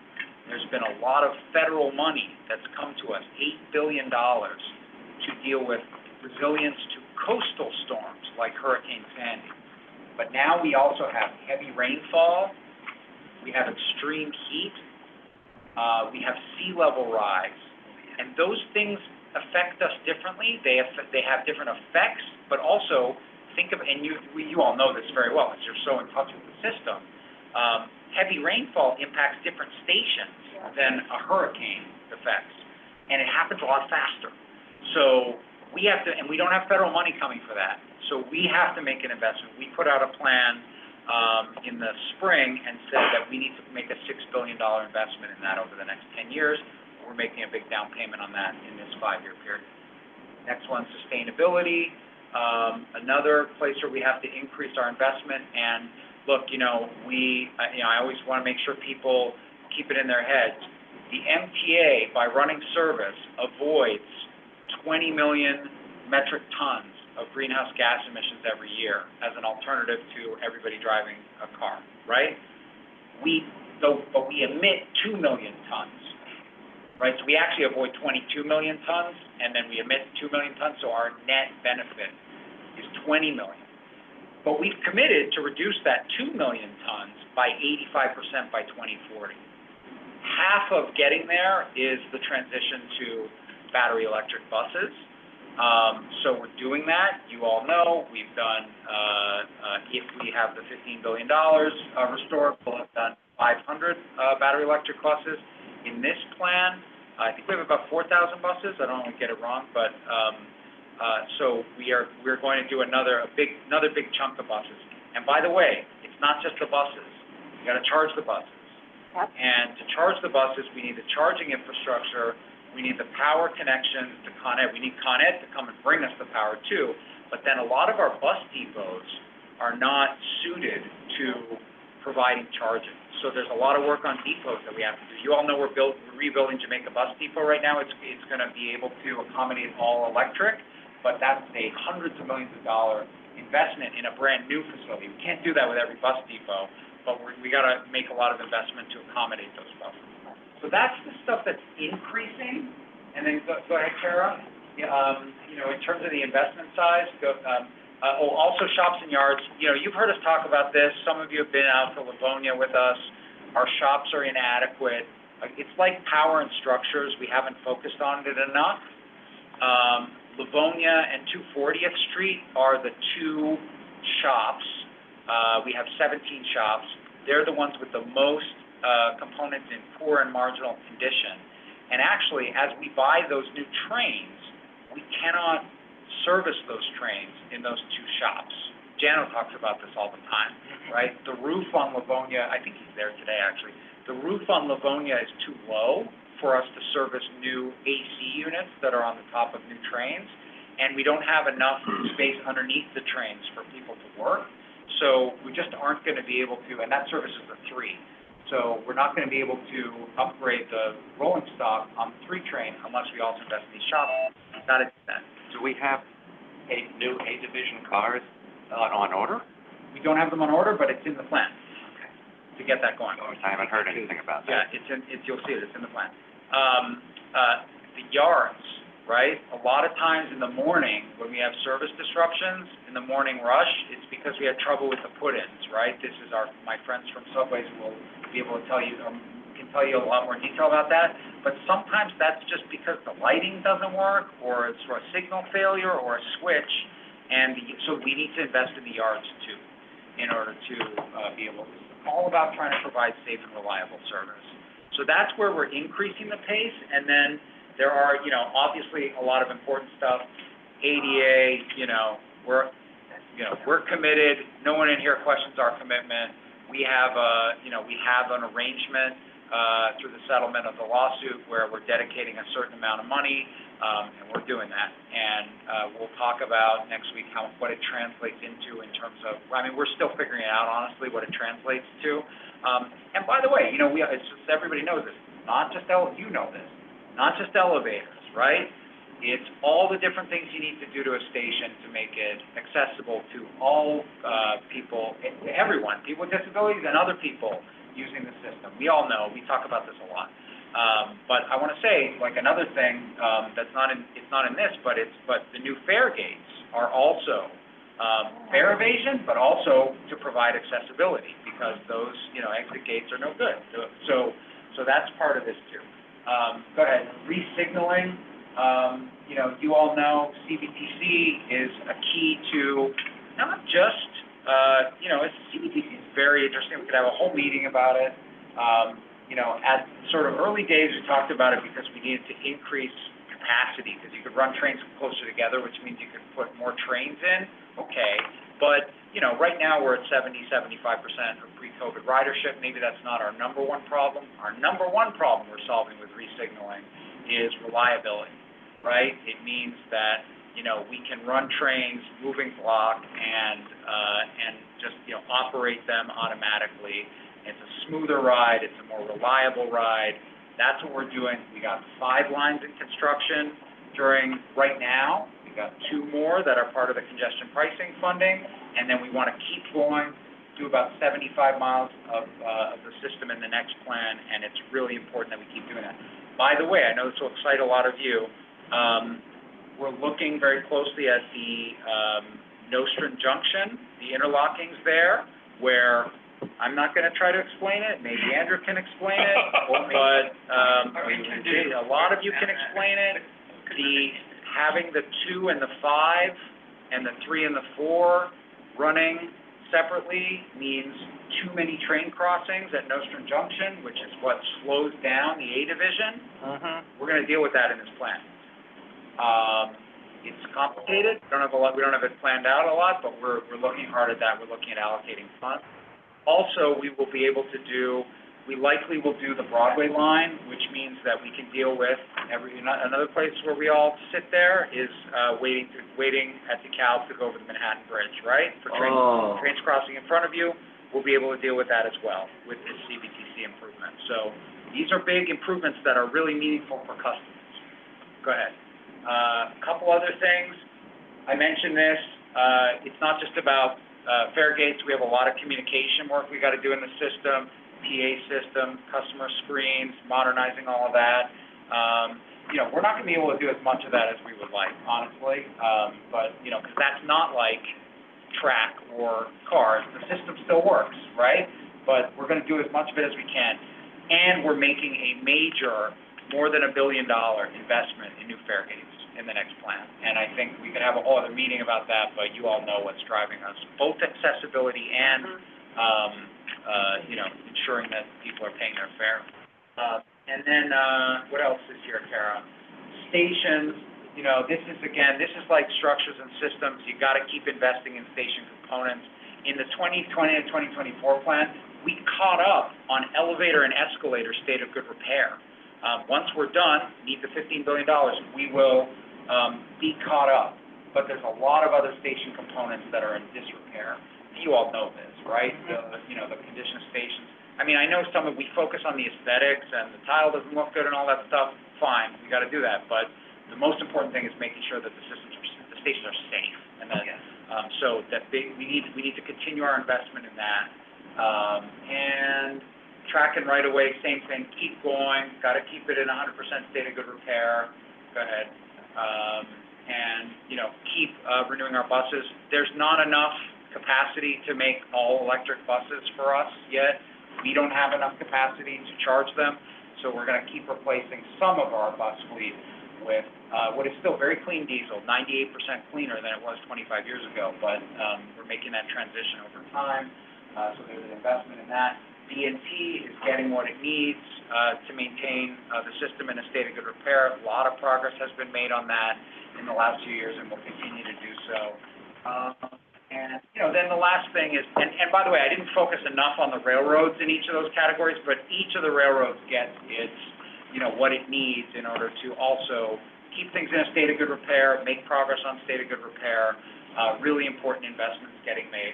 There's been a lot of federal money that's come to us, $8 billion, to deal with resilience to coastal storms like Hurricane Sandy. But now we also have heavy rainfall, we have extreme heat, we have sea level rise, and those things affect us differently. They have different effects, but also think of, and you all know this very well because you're so in touch with the system. Heavy rainfall impacts different stations than a hurricane affects, and it happens a lot faster. So we have to, and we don't have federal money coming for that. So we have to make an investment. We put out a plan in the spring and said that we need to make a $6 billion investment in that over the next 10 years. We're making a big down payment on that in this 5-year period. Next one, sustainability. Another place where we have to increase our investment. And look, I always want to make sure people keep it in their heads. The MTA, by running service, avoids 20 million metric tons of greenhouse gas emissions every year as an alternative to everybody driving a car, right? But we emit 2 million tons, right? So we actually avoid 22 million tons, and then we emit 2 million tons, so our net benefit is 20 million. But we've committed to reduce that 2 million tons by 85% by 2040. Half of getting there is the transition to battery electric buses. So we're doing that. You all know we've done, if we have the $15 billion restored, we'll have done 500 battery electric buses. In this plan, I think we have about 4,000 buses. I don't want to get it wrong, but so we're going to do another big chunk of buses. And by the way, it's not just the buses. You got to charge the buses. Yep. And to charge the buses, we need the charging infrastructure. We need the power connections to Con Ed. We need Con Ed to come and bring us the power too. But then a lot of our bus depots are not suited to providing charging. So there's a lot of work on depots that we have to do. You all know we're rebuilding Jamaica Bus Depot right now. It's going to be able to accommodate all electric, but that's a hundreds of millions of dollar investment in a brand new facility. We can't do that with every bus depot, but we got to make a lot of investment to accommodate those buses. So that's the stuff that's increasing. And then go ahead, Kara. In terms of the investment size, also shops and yards. You've heard us talk about this. Some of you have been out to Livonia with us. Our shops are inadequate. It's like power and structures. We haven't focused on it enough. Livonia and 240th Street are the two shops. We have 17 shops. They're the ones with the most components in poor and marginal condition. And actually, as we buy those new trains, we cannot service those trains in those two shops. Jano talks about this all the time, right? The roof on Livonia, I think he's there today actually, the roof on Livonia is too low for us to service new AC units that are on the top of new trains, and we don't have enough space underneath the trains for people to work. So we just aren't going to be able to, and that service is a 3. So we're not going to be able to upgrade the rolling stock on the 3 train unless we also invest in these shops. Got to do that. Do we have new A-Division cars on order? We don't have them on order, but it's in the plan to get that going. I haven't heard anything about that. Yeah, you'll see it. It's in the plan. The yards, right? A lot of times in the morning when we have service disruptions, in the morning rush, it's because we had trouble with the put-ins, right? This is my friends from Subways will be able to tell you, can tell you a lot more detail about that. But sometimes that's just because the lighting doesn't work, or it's a signal failure, or a switch, and so we need to invest in the yards too, in order to be able to. It's all about trying to provide safe and reliable service. So that's where we're increasing the pace, and then there are, obviously a lot of important stuff. ADA, we're committed. No one in here questions our commitment. We have an arrangement through the settlement of the lawsuit, where we're dedicating a certain amount of money, and we're doing that. And we'll talk about next week what it translates into in terms of, I mean, we're still figuring it out, honestly, what it translates to. And by the way, it's just, everybody knows this, not just you know this, not just elevators, right? It's all the different things you need to do to a station to make it accessible to all people, everyone, people with disabilities and other people using the system. We all know, we talk about this a lot. But I want to say, like, another thing that's not in, it's not in this, but the new fare gates are also fare evasion, but also to provide accessibility, because those, exit gates are no good. So that's part of this too. Go ahead. Re-signaling. You all know CBTC is a key to not just, CBTC is very interesting. We could have a whole meeting about it. At sort of early days, we talked about it because we needed to increase capacity, because you could run trains closer together, which means you could put more trains in. Okay. But, right now we're at 75% of pre-COVID ridership. Maybe that's not our number one problem. Our number one problem we're solving with re-signaling is reliability. Right? It means that, we can run trains, moving block, and just, operate them automatically. It's a smoother ride. It's a more reliable ride. That's what we're doing. We got 5 lines in construction right now. We got 2 more that are part of the congestion pricing funding, and then we want to keep going, do about 75 miles of the system in the next plan, and it's really important that we keep doing that. By the way, I know this will excite a lot of you. We're looking very closely at the Nostrand Junction, the interlockings there, where I'm not going to try to explain it. Maybe Andrew can explain it, but a lot of you can explain it. Having the 2 and the 5 and the 3 and the 4 running separately means too many train crossings at Nostrand Junction, which is what slows down the A division. We're going to deal with that in this plan. It's complicated. We don't have it planned out a lot, but we're looking hard at that. We're looking at allocating funds. Also, we likely will do the Broadway line, which means that we can deal with another place where we all sit there is waiting at DeKalb to go over the Manhattan Bridge, right? For trains crossing in front of you. We'll be able to deal with that as well with this CBTC improvement. So these are big improvements that are really meaningful for customers. Go ahead. A couple other things. I mentioned this. It's not just about fare gates. We have a lot of communication work we got to do in the system, PA system, customer screens, modernizing all of that. We're not going to be able to do as much of that as we would like, honestly. But, because that's not like track or cars. The system still works, right? But we're going to do as much of it as we can. And we're making a major, more than $1 billion investment in new fare gates in the next plan. And I think we could have a whole other meeting about that, but you all know what's driving us, both accessibility and, ensuring that people are paying their fare. And then, what else is here, Kara? Stations, this is like structures and systems. You got to keep investing in station components. In the 2020 and 2024 plan, we caught up on elevator and escalator state of good repair. Once we're done, need the $15 billion, we will be caught up. But there's a lot of other station components that are in disrepair. You all know this, right? The condition of stations. I mean, I know we focus on the aesthetics and the tile doesn't look good and all that stuff. Fine, we got to do that. But the most important thing is making sure that the stations are safe. And then, so that we need to continue our investment in that. And track and right away, same thing. Keep going. Got to keep it in 100% state of good repair. Go ahead. And keep renewing our buses. There's not enough capacity to make all electric buses for us yet. We don't have enough capacity to charge them, so we're going to keep replacing some of our bus fleet with what is still very clean diesel, 98% cleaner than it was 25 years ago, but we're making that transition over time, so there's an investment in that. DNT is getting what it needs to maintain the system in a state of good repair. A lot of progress has been made on that in the last few years, and we'll continue to do so. And, then the last thing is, and by the way, I didn't focus enough on the railroads in each of those categories, but each of the railroads gets its, what it needs in order to also keep things in a state of good repair, make progress on state of good repair, really important investments getting made.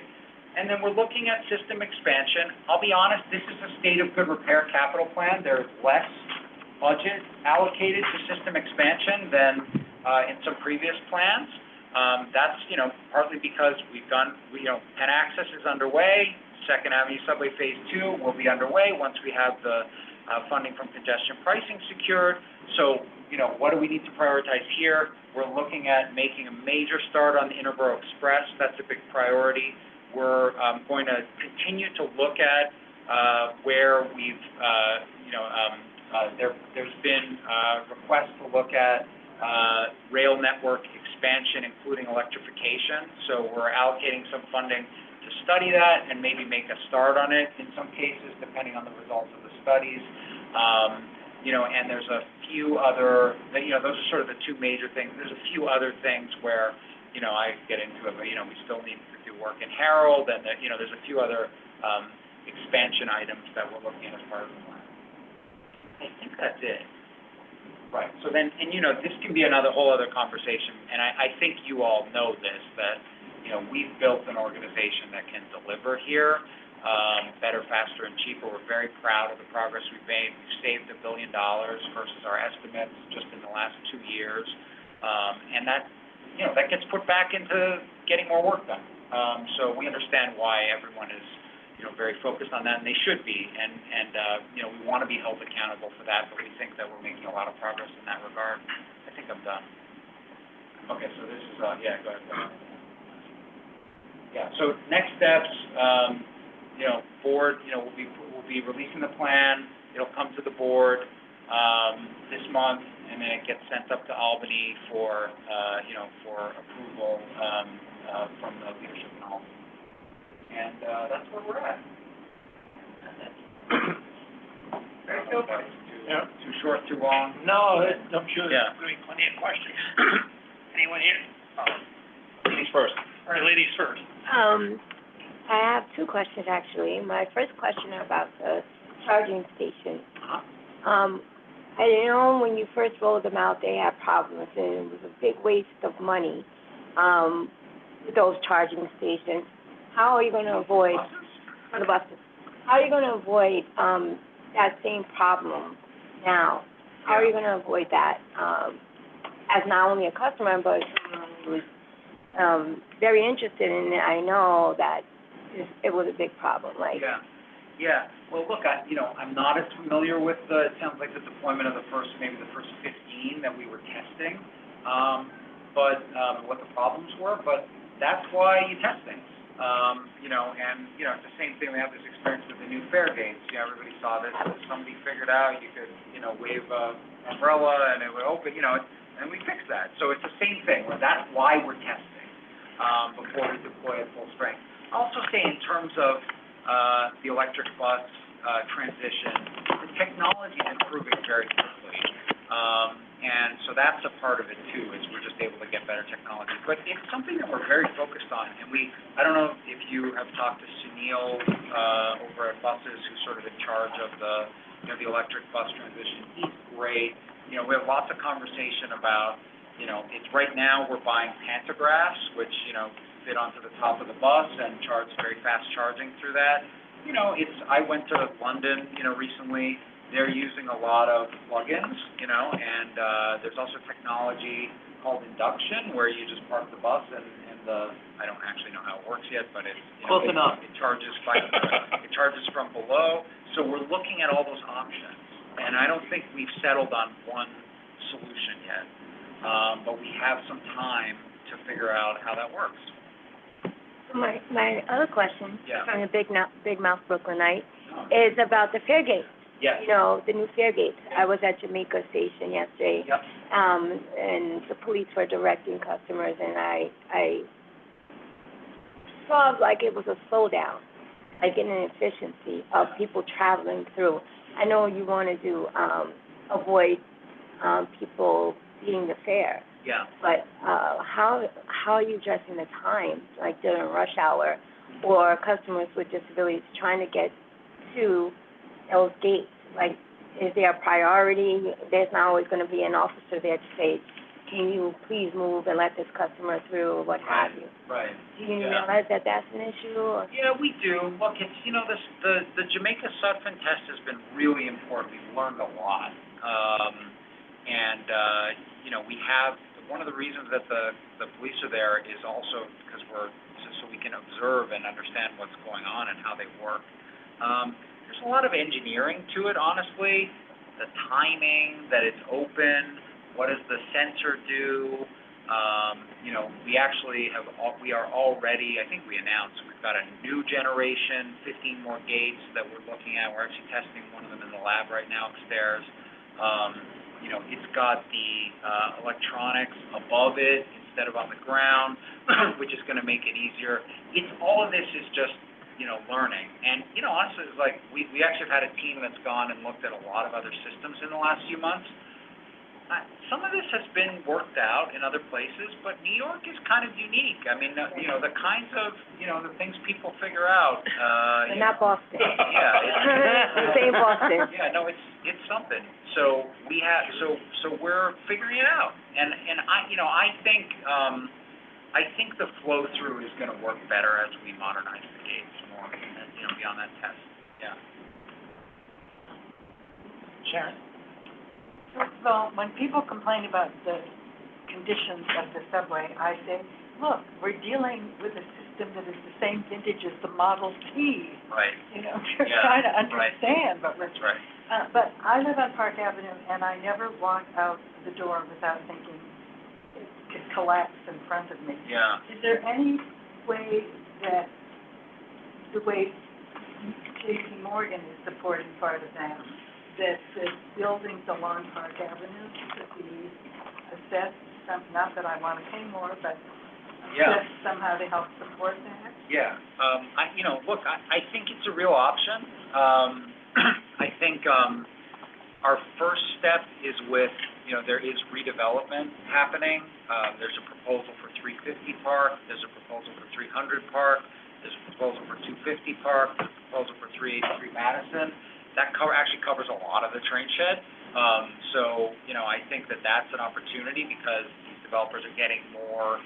And then we're looking at system expansion. I'll be honest, this is a state of good repair capital plan. There's less budget allocated to system expansion than in some previous plans. That's, partly because we've done, Penn Access is underway. Second Avenue Subway Phase 2 will be underway once we have the funding from congestion pricing secured. So, what do we need to prioritize here? We're looking at making a major start on the Interborough Express. That's a big priority. We're going to continue to look at where we've, there's been requests to look at rail network expansion, including electrification. So we're allocating some funding to study that and maybe make a start on it in some cases, depending on the results of the studies. And there's a few other, those are sort of the two major things. There's a few other things where, I get into it, but, we still need to do work in Harold, and, there's a few other expansion items that we're looking at as part of the plan. I think that's it. Right. So then, and, this can be whole other conversation, and I think you all know this, that, we've built an organization that can deliver here, better, faster, and cheaper. We're very proud of the progress we've made. We've saved $1 billion versus our estimates just in the last 2 years. And that, that gets put back into getting more work done. So we understand why everyone is, very focused on that, and they should be. And we want to be held accountable for that, but we think that we're making a lot of progress in that regard. I think I'm done. Okay, so this is, yeah, go ahead. Yeah, so next steps, board, we'll be releasing the plan. It'll come to the board this month, and then it gets sent up to Albany for approval from the leadership in Albany. And that's where we're at. Very good. Too short, too long? No, I'm sure Yeah. there's going to be plenty of questions. Anyone here? Ladies first. All right, ladies first. I have two questions, actually. My first question about the charging station. I know when you first rolled them out, they had problems, and it was a big waste of money, with those charging stations. How are you going to avoid, for the buses, how are you going to avoid, that same problem now? How are you going to avoid that, as not only a customer, but someone who's, very interested in it? I know that it was a big problem, like. Yeah. Well, look, I'm not as familiar with it sounds like the deployment of the first 15 that we were testing, but what the problems were, but that's why you test things. It's the same thing. We have this experience with the new fare gates. Everybody saw this. Somebody figured out you could, wave an umbrella and it would open, and we fixed that. So it's the same thing. That's why we're testing before we deploy at full strength. I'll also say in terms of the electric bus transition, the technology is improving very quickly. And so that's a part of it too, is we're just able to get better technology. But it's something that we're very focused on. And I don't know if you have talked to Sunil over at Buses, who's sort of in charge of the electric bus transition. He's great. We have lots of conversation about, it's right now we're buying pantographs, which, fit onto the top of the bus and charge very fast charging through that. I went to London, recently. They're using a lot of plugins, and there's also technology called induction, where you just park the bus and I don't actually know how it works yet, but it's, Close enough. It charges from below. So we're looking at all those options, and I don't think we've settled on one solution yet, but we have some time to figure out how that works. My other question, Yeah. from the Big Mouth Brooklynite, is about the fare gates. Yes. The new fare gates. I was at Jamaica Station yesterday. Yep. And the police were directing customers, and I saw like it was a slowdown, like an inefficiency of people traveling through. I know you want to avoid people beating the fare, Yeah. But, how are you addressing the time, like during rush hour, or customers with disabilities trying to get to those gates? Like, is there a priority? There's not always gonna be an officer there to say, can you please move and let this customer through, or what have you? Right. Do you Yeah. realize that that's an issue, or? Yeah, we do. Look, it's, the Jamaica Sutphen test has been really important. We've learned a lot. We have, one of the reasons that the police are there is also because so we can observe and understand what's going on and how they work. There's a lot of engineering to it, honestly. The timing, that it's open, what does the sensor do? We actually we are already, I think we announced, we've got a new generation, 15 more gates that we're looking at. We're actually testing one of them in the lab right now upstairs. It's got the electronics above it instead of on the ground, which is gonna make it easier. All of this is just, learning. And, honestly, it's like, we actually have had a team that's gone and looked at a lot of other systems in the last few months. Some of this has been worked out in other places, but New York is kind of unique. I mean, the kinds of, the things people figure out, But not Boston. Yeah. This ain't Boston. Yeah, no, it's something. So we're figuring it out. And I think the flow through is gonna work better as we modernize the gates more, and, beyond that test. Yeah. Sharon? First of all, when people complain about the conditions of the subway, I say, look, we're dealing with a system that is the same vintage as the Model T. Right. We're Yeah, trying to right. understand, but we're. That's right. But I live on Park Avenue, and I never walk out the door without thinking it could collapse in front of me. Yeah. Is there any way that the way J.P. Morgan is supporting part of that the buildings along Park Avenue could be assessed, not that I want to pay more, but Yeah. assessed somehow to help support that? Yeah, I think it's a real option. I think, our first step is with, there is redevelopment happening. There's a proposal for 350 Park, there's a proposal for 300 Park, there's a proposal for 250 Park, there's a proposal for 383 Madison. That actually covers a lot of the train shed. I think that that's an opportunity because these developers are getting more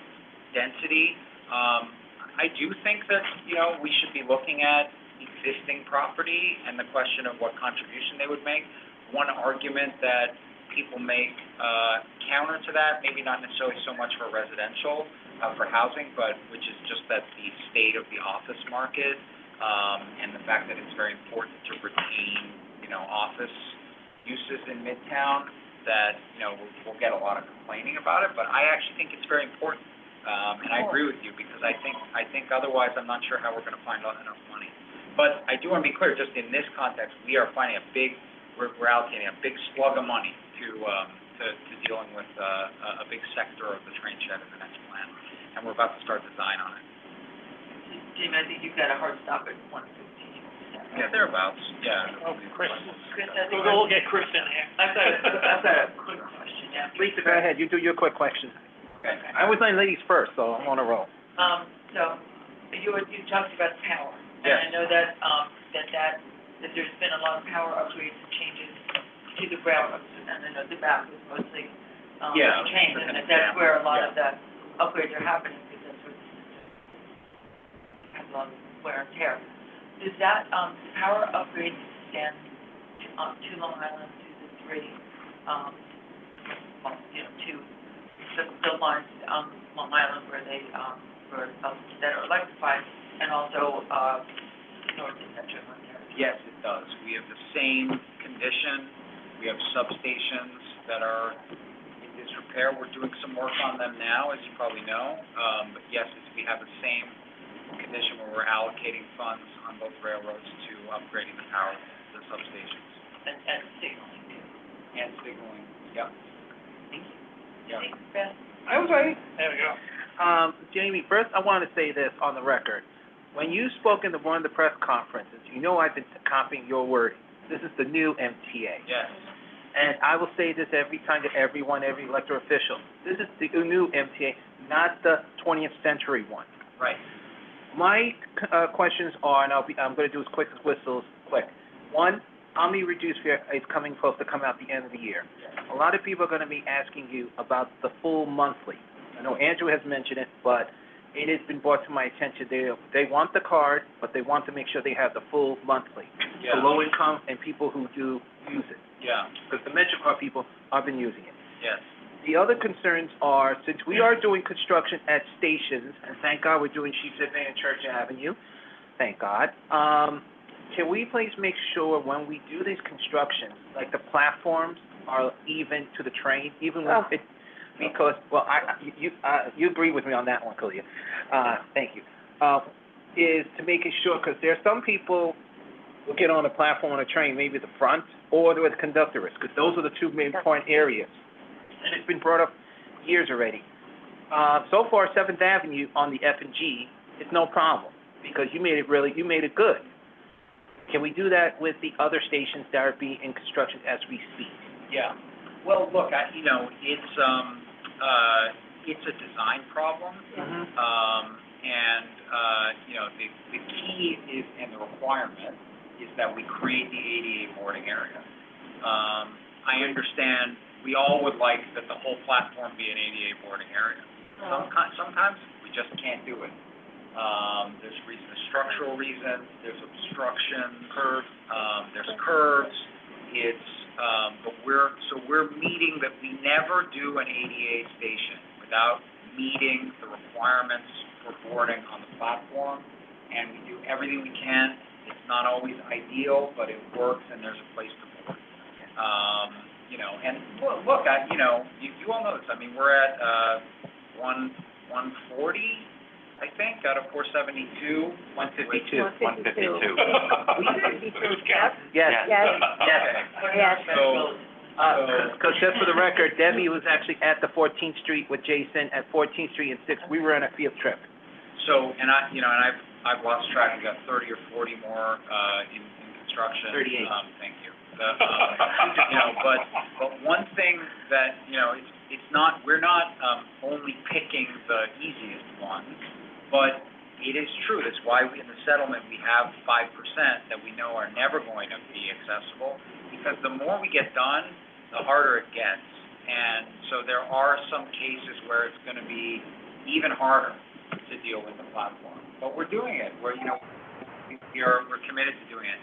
density. I do think that, we should be looking at existing property and the question of what contribution they would make. One argument that people make, counter to that, maybe not necessarily so much for residential, for housing, but which is just that the state of the office market, and the fact that it's very important to retain, office uses in Midtown, that, we'll get a lot of complaining about it, but I actually think it's very important. And I agree with you, because I think otherwise I'm not sure how we're gonna find enough money. But I do wanna be clear, just in this context, we are finding we're allocating a big slug of money to dealing with, a big sector of the train shed in the next plan, and we're about to start design on it. Jim, I think you've got a hard stop at 1:15. Yeah, thereabouts, yeah. Oh, Chris. Chris, I think. We'll get Chris in here. I've got a quick question, yeah. Lisa, go ahead, you do your quick question. Okay. I always like ladies first, so I'm on a roll. So, you talked about power. Yes. And I know that, that there's been a lot of power upgrades and changes to the railroads, and I know the back is mostly, Yeah, changed, and that's where a lot of the upgrades are happening, because that's where has a lot of wear and tear. Does that, power upgrades extend to Long Island, to the three, to the lines on Long Island where they, that are electrified, and also, north of Metro Ontario? Yes, it does. We have the same condition. We have substations that are in disrepair. We're doing some work on them now, as you probably know. But yes, we have the same condition where we're allocating funds on both railroads to upgrading the power, the substations. And signaling too. And signaling, yep. Thank you. Yep. Thanks, Beth. I was ready. There we go. Jamie, first I want to say this on the record. When you spoke in one of the press conferences, I've been copying your wording. This is the new MTA. Yes. And I will say this every time to everyone, every elected official. This is the new MTA, not the 20th century one. Right. My questions are, and I'm going to do as quick as whistles, quick. One, Omni reduced fare is supposed to come out the end of the year. A lot of people are going to be asking you about the full monthly. I know Andrew has mentioned it, but it has been brought to my attention. They want the card, but they want to make sure they have the full monthly for low income and people who do use it. Yeah, Because the MetroCard people have been using it. yes. The other concerns are, since we are doing construction at stations, and thank God we're doing Sheepshead Bay and Church Avenue, thank God, can we please make sure when we do these constructions, like the platforms are even to the train, even when it, because, well, you agree with me on that one, Kalia. Thank you. Is to making sure, because there are some people who get on a platform on a train, maybe the front or where the conductor is, because those are the two main point areas. And it's been brought up years already. So far, 7th Avenue on the F and G is no problem, because you made it good. Can we do that with the other stations that are being in construction as we speak? Yeah. Well, look, it's a design problem. The key is, and the requirement is that we create the ADA boarding area. I understand we all would like that the whole platform be an ADA boarding area. Sometimes we just can't do it. There's structural reasons, there's obstruction, there's curves. But we're meeting that we never do an ADA station without meeting the requirements for boarding on the platform, and we do everything we can. It's not always ideal, but it works, and there's a place to board. And look, you all know this. I mean, we're at 140, I think, out of 472. 152. 152. Yes. Yes. So, Because just for the record, Debbie was actually at the 14th Street with Jason at 14th Street and 6th. We were on a field trip. So, I've lost track. We got 30 or 40 more in construction. 38. Thank you. But one thing that it's not. We're not only picking the easiest ones, but it is true. That's why in the settlement we have 5% that we know are never going to be accessible, because the more we get done, the harder it gets. And so there are some cases where it's going to be even harder to deal with the platform. But we're doing it. We're committed to doing it.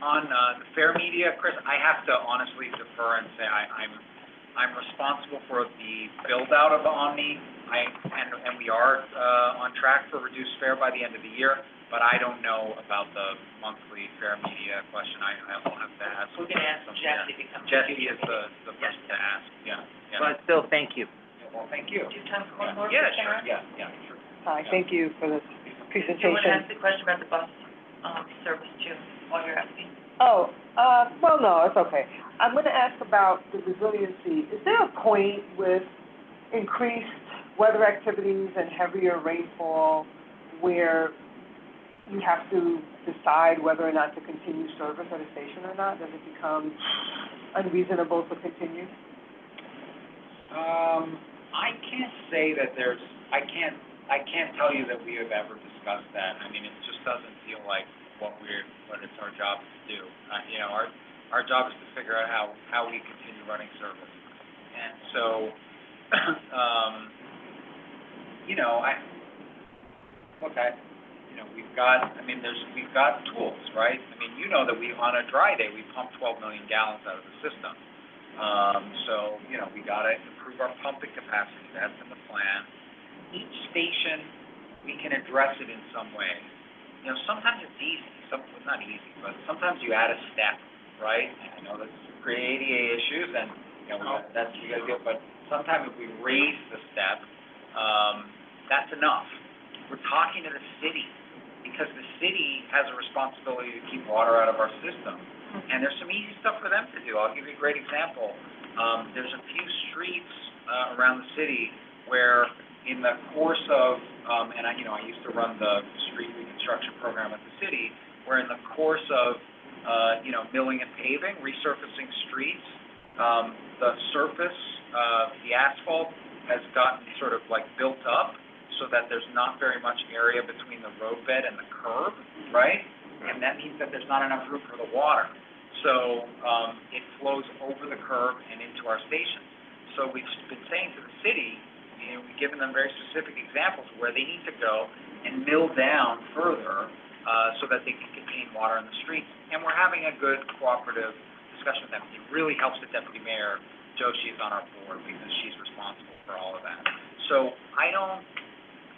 On the fair media, Chris, I have to honestly defer and say I'm responsible for the build out of the Omni. And we are on track for reduced fare by the end of the year. But I don't know about the monthly fair media question. I'll have to ask. We're gonna ask Jesse to come. Jesse is the person to ask. Yeah. But still, thank you. Well, thank you. Do you have time for one more? Yeah, Karen? sure. Yeah, sure. Hi, thank you for this Do you want to presentation. ask the question about the bus, service too, while you're asking? Oh, well, no, it's okay. I'm gonna ask about the resiliency. Is there a point with increased weather activities and heavier rainfall where you have to decide whether or not to continue service at a station or not? Does it become unreasonable to continue? I can't say that I can't tell you that we have ever discussed that. I mean, it just doesn't feel like what it's our job to do. Our job is to figure out how we continue running service. And so, we've got tools, right? I mean, you know that on a dry day, we pump 12 million gallons out of the system. So, we gotta improve our pumping capacity. That's in the plan. Each station, we can address it in some way. Sometimes it's easy. Not easy, but sometimes you add a step, right? And I know that's create ADA issues, and that's what you gotta do. But sometimes if we raise the step, that's enough. We're talking to the city, because the city has a responsibility to keep water out of our system. And there's some easy stuff for them to do. I'll give you a great example. There's a few streets around the city where in the course of, and I used to run the street reconstruction program at the city, where in the course of, milling and paving, resurfacing streets, The surface, the asphalt has gotten sort of like built up so that there's not very much area between the roadbed and the curb, right? And that means that there's not enough room for the water. So, it flows over the curb and into our stations. So we've been saying to the city, you know, we've given them very specific examples of where they need to go and mill down further, so that they can contain water in the streets. And we're having a good cooperative discussion with them. It really helps the deputy mayor, Joshi's on our board because she's responsible for all of that. So I don't,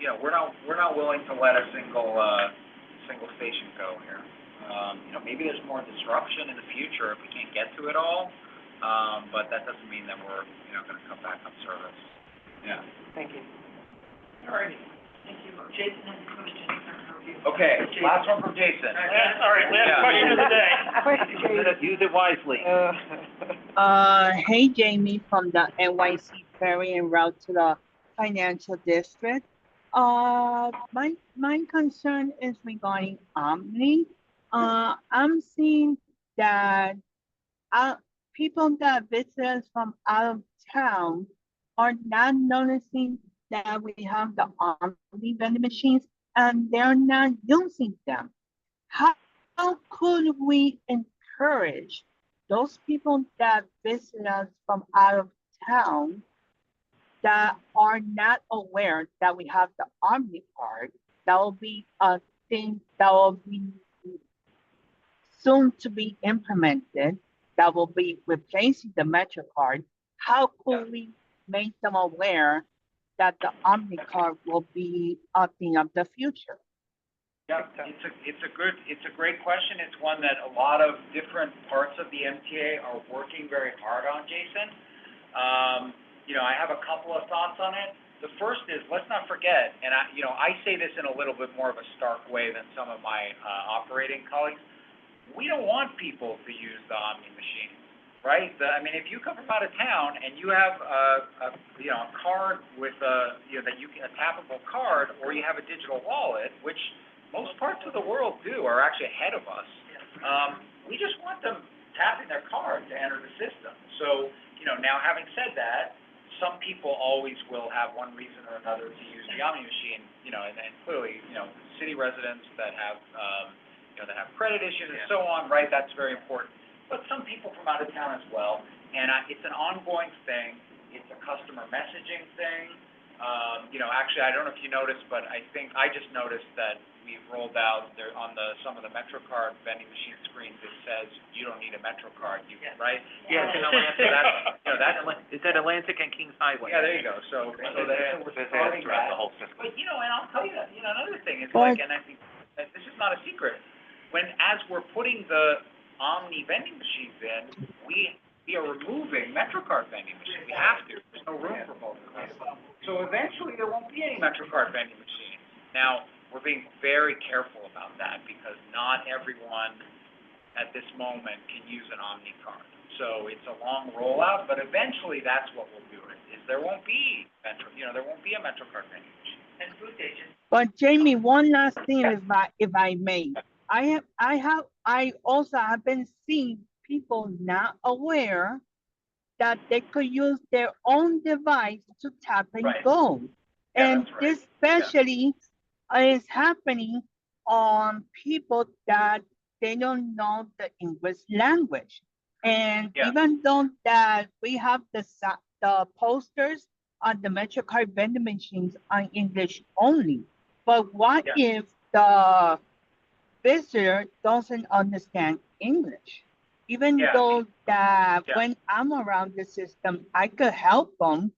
you know, we're not willing to let a single station go here. You know, maybe there's more disruption in the future if we can't get to it all, but that doesn't mean that we're, you know, gonna cut back on service. Yeah. Thank you. All right, thank you. Jason has a question. Okay, last one from Jason. All right, last Yeah. question of the day. Use it wisely. Hey, Jamie from the NYC Ferry en route to the financial district. My concern is regarding Omni. I'm seeing that people that visit us from out of town are not noticing that we have the Omni vending machines and they're not using them. How could we encourage those people that visit us from out of town that are not aware that we have the Omni card? That will be a thing that will be soon to be implemented, that will be replacing the Metro card. How could we make them aware that the Omni card will be a thing of the future? Yeah, it's a great question. It's one that a lot of different parts of the MTA are working very hard on, Jason. You know, I have a couple of thoughts on it. The first is, let's not forget, and I say this in a little bit more of a stark way than some of my operating colleagues. We don't want people to use the Omni machine, right? I mean, if you come from out of town and you have a card with a tappable card, or you have a digital wallet, which most parts of the world are actually ahead of us. We just want them tapping their card to enter the system. So, you know, now having said that, some people always will have one reason or another to use the Omni machine, you know, and clearly, you know, city residents that have, that have credit issues and so on, right? That's very important. But some people from out of town as well, and it's an ongoing thing. It's a customer messaging thing. You know, actually, I don't know if you noticed, but I think I just noticed that we've rolled out there on some of the MetroCard vending machine screens. It says you don't need a MetroCard, right? Yeah, it's in Atlantic, it's at Atlantic and Kings Highway. Yeah, there you go. So we're starting throughout that. the whole system. But, you know, and I'll tell you that, you know, another thing is But- like, and I think that this is not a secret, as we're putting the Omni vending machines in, we are removing MetroCard vending machines. We have to. There's no room for both of them. So eventually there won't be any MetroCard vending machines. Now, we're being very careful about that because not everyone at this moment can use an Omni card. So it's a long rollout, but eventually that's what will do it. There won't be a MetroCard vending machine. And food agents. But Jamie, one last thing, if I may, I also have been seeing people not aware that they could use their own device to tap and Right. go. Yeah, And that's right. this especially is happening on people that they don't know the English language. And Yeah. even though that we have the posters on the MetroCard vending machines on English only, but what if the visitor doesn't understand English? Even Yeah. though that Yeah. when I'm around the system, I could help them,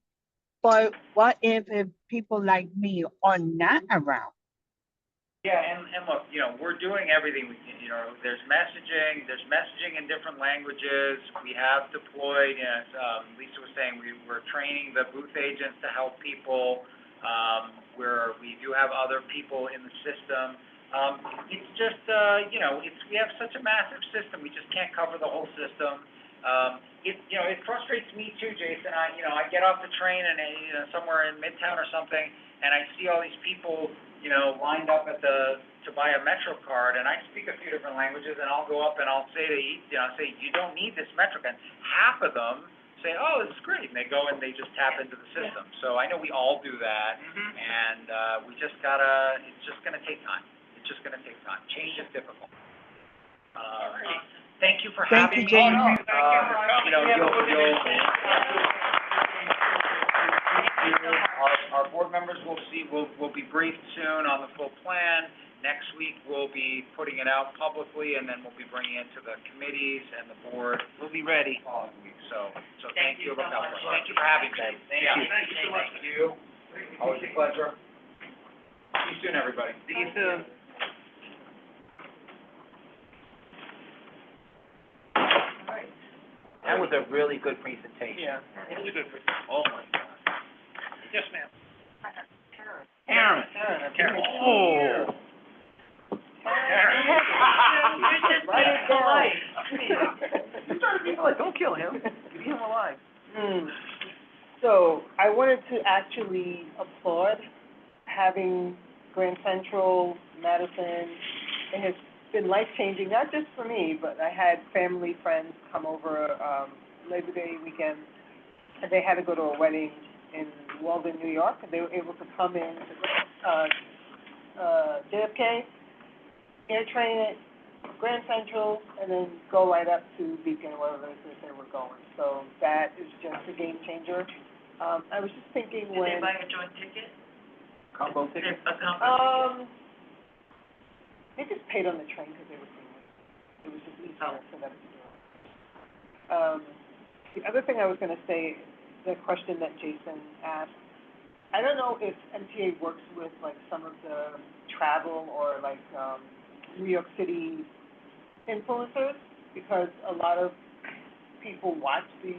but what if people like me are not around? Yeah, and look, you know, we're doing everything we can, you know, there's messaging in different languages. We have deployed, Lisa was saying, we're training the booth agents to help people, we do have other people in the system. It's just, we have such a massive system, we just can't cover the whole system. It frustrates me too, Jason. I get off the train and, somewhere in Midtown or something, and I see all these people you know, lined up at to buy a Metro card, and I speak a few different languages, and I'll go up and I'll say you don't need this Metro card. Half of them say, oh, this is great, and they go and they just tap into the system. So I know we all do that, and, we just gotta, it's just gonna take time. It's just gonna take time. Change is difficult. Thank you for Thank having you, me. Jamie. You know, our board members will be briefed soon on the full plan. Next week, we'll be putting it out publicly, and then we'll be bringing it to the committees and the board. We'll be ready. Following week. So thank you. so much. Thank you for having me. Thank you. Thank you so much. Thank you. Always a pleasure. See you soon, everybody. See you soon. That was a really good presentation. Yeah, really good. Oh, my God. Yes, ma'am. Karen. Karen. Oh. Right into life. You started being like, don't kill him. Leave him alive. So, I wanted to actually applaud having Grand Central, Madison. It has been life-changing, not just for me, but I had family, friends come over, Labor Day weekend, and they had to go to a wedding in Walden, New York, and they were able to come in, JFK, air train it, Grand Central, and then go right up to Beacon, wherever it is they were going. So that is just a game changer. I was just thinking Did when. they buy a joint ticket? Combo ticket? A combo ticket? They just paid on the train because they were seeing it. It was just easier for them to do it. The other thing I was gonna say, the question that Jason asked, I don't know if MTA works with like some of the travel or like, New York City influencers, because a lot of people watch these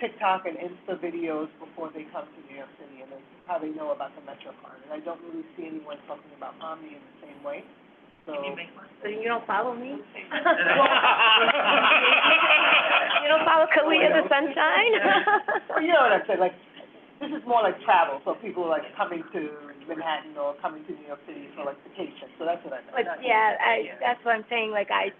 TikTok and Insta videos before they come to New York City, and that's how they know about the Metro card. And I don't really see anyone talking about Omni in the same way, so. Can you make one? So you don't follow me? You don't follow Kalia the Sunshine? Well, you know what I'm saying, like, this is more like travel, so people are like coming to Manhattan or coming to New York City for like vacation, so that's what I meant. But yeah, that's what I'm saying, like I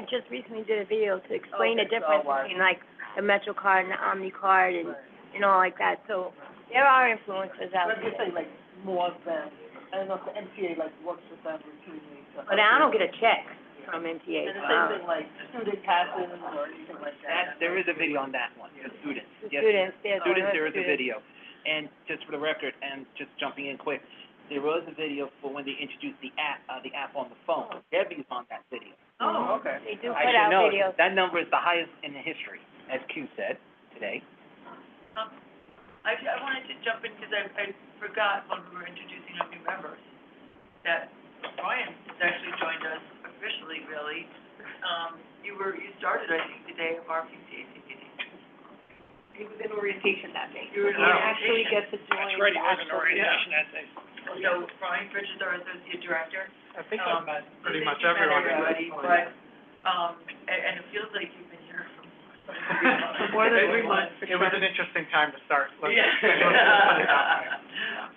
just recently did a video to explain the Okay, so difference why- between like the Metro card and the Omni card and, you know, like that, so there are influencers out But I'm just there. saying, like, more of them, I don't know if the MTA like works with them routinely to. But I don't get a check from MTA. And the same thing like student passes or anything like that. There is a video on that one, the students. The Yes, students, there's one Students, of there the is a video. And just for the record, and just jumping in quick, there was a video for when they introduced the app on the phone. Debbie's on that video. Oh, okay. They do I put should out know, videos. that number is the highest in the history, as Q said today. I wanted to jump in because I forgot when we were introducing our new members, that Brian has actually joined us officially, really. You started, I think, the day of our PCAC meeting. He was in orientation that day. You were in He actually orientation. gets to join That's right, he the was in actual orientation that day. So Brian Fritz is our associate director. I think I've met pretty much I think you've met everyone. everybody, but, and it feels like you've been here for More than 3 months, for It was sure. an interesting time to start. Let's Yeah. put it out there.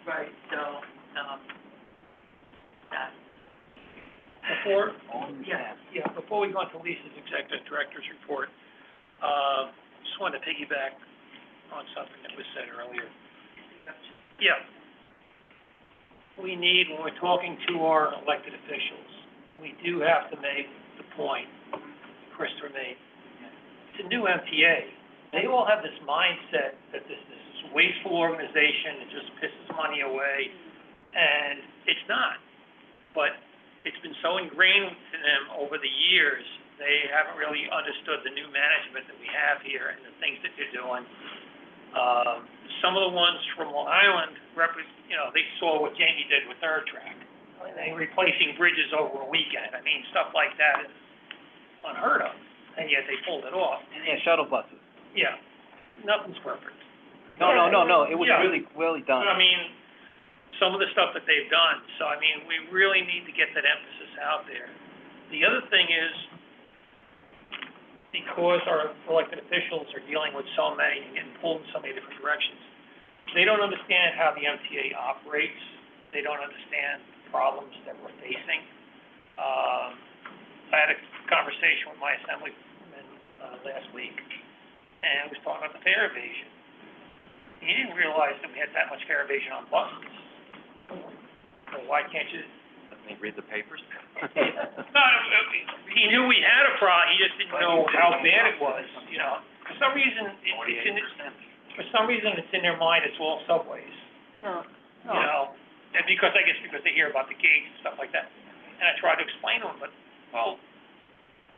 Right, so, that, Before, before we go into Lisa's executive director's report, just wanted to piggyback on something that was said earlier. Yeah. We need, when we're talking to our elected officials, we do have to make the point Christopher made. It's a new MTA. They all have this mindset that this is a wasteful organization, it just pisses money away, and it's not. But it's been so ingrained in them over the years, they haven't really understood the new management that we have here and the things that they're doing. Some of the ones from Long Island, they saw what Jamie did with their track. They replacing bridges over a weekend. I mean, stuff like that is unheard of, and yet they pulled it off. And yeah, shuttle buses. Yeah, nothing's perfect. No, it was Yeah. really, really done. I mean, some of the stuff that they've done, so I mean, we really need to get that emphasis out there. The other thing is, because our elected officials are dealing with so many and getting pulled in so many different directions, they don't understand how the MTA operates, They don't understand the problems that we're facing. I had a conversation with my assemblyman, last week, and we was talking about the fare evasion. He didn't realize that we had that much fare evasion on buses. So why can't you? Let me read the papers. No, he knew we had a problem, he just didn't know how bad it was, you know. For some reason, it's in their mind, it's all subways, you know? And because they hear about the gates and stuff like that. And I tried to explain to them, but, well,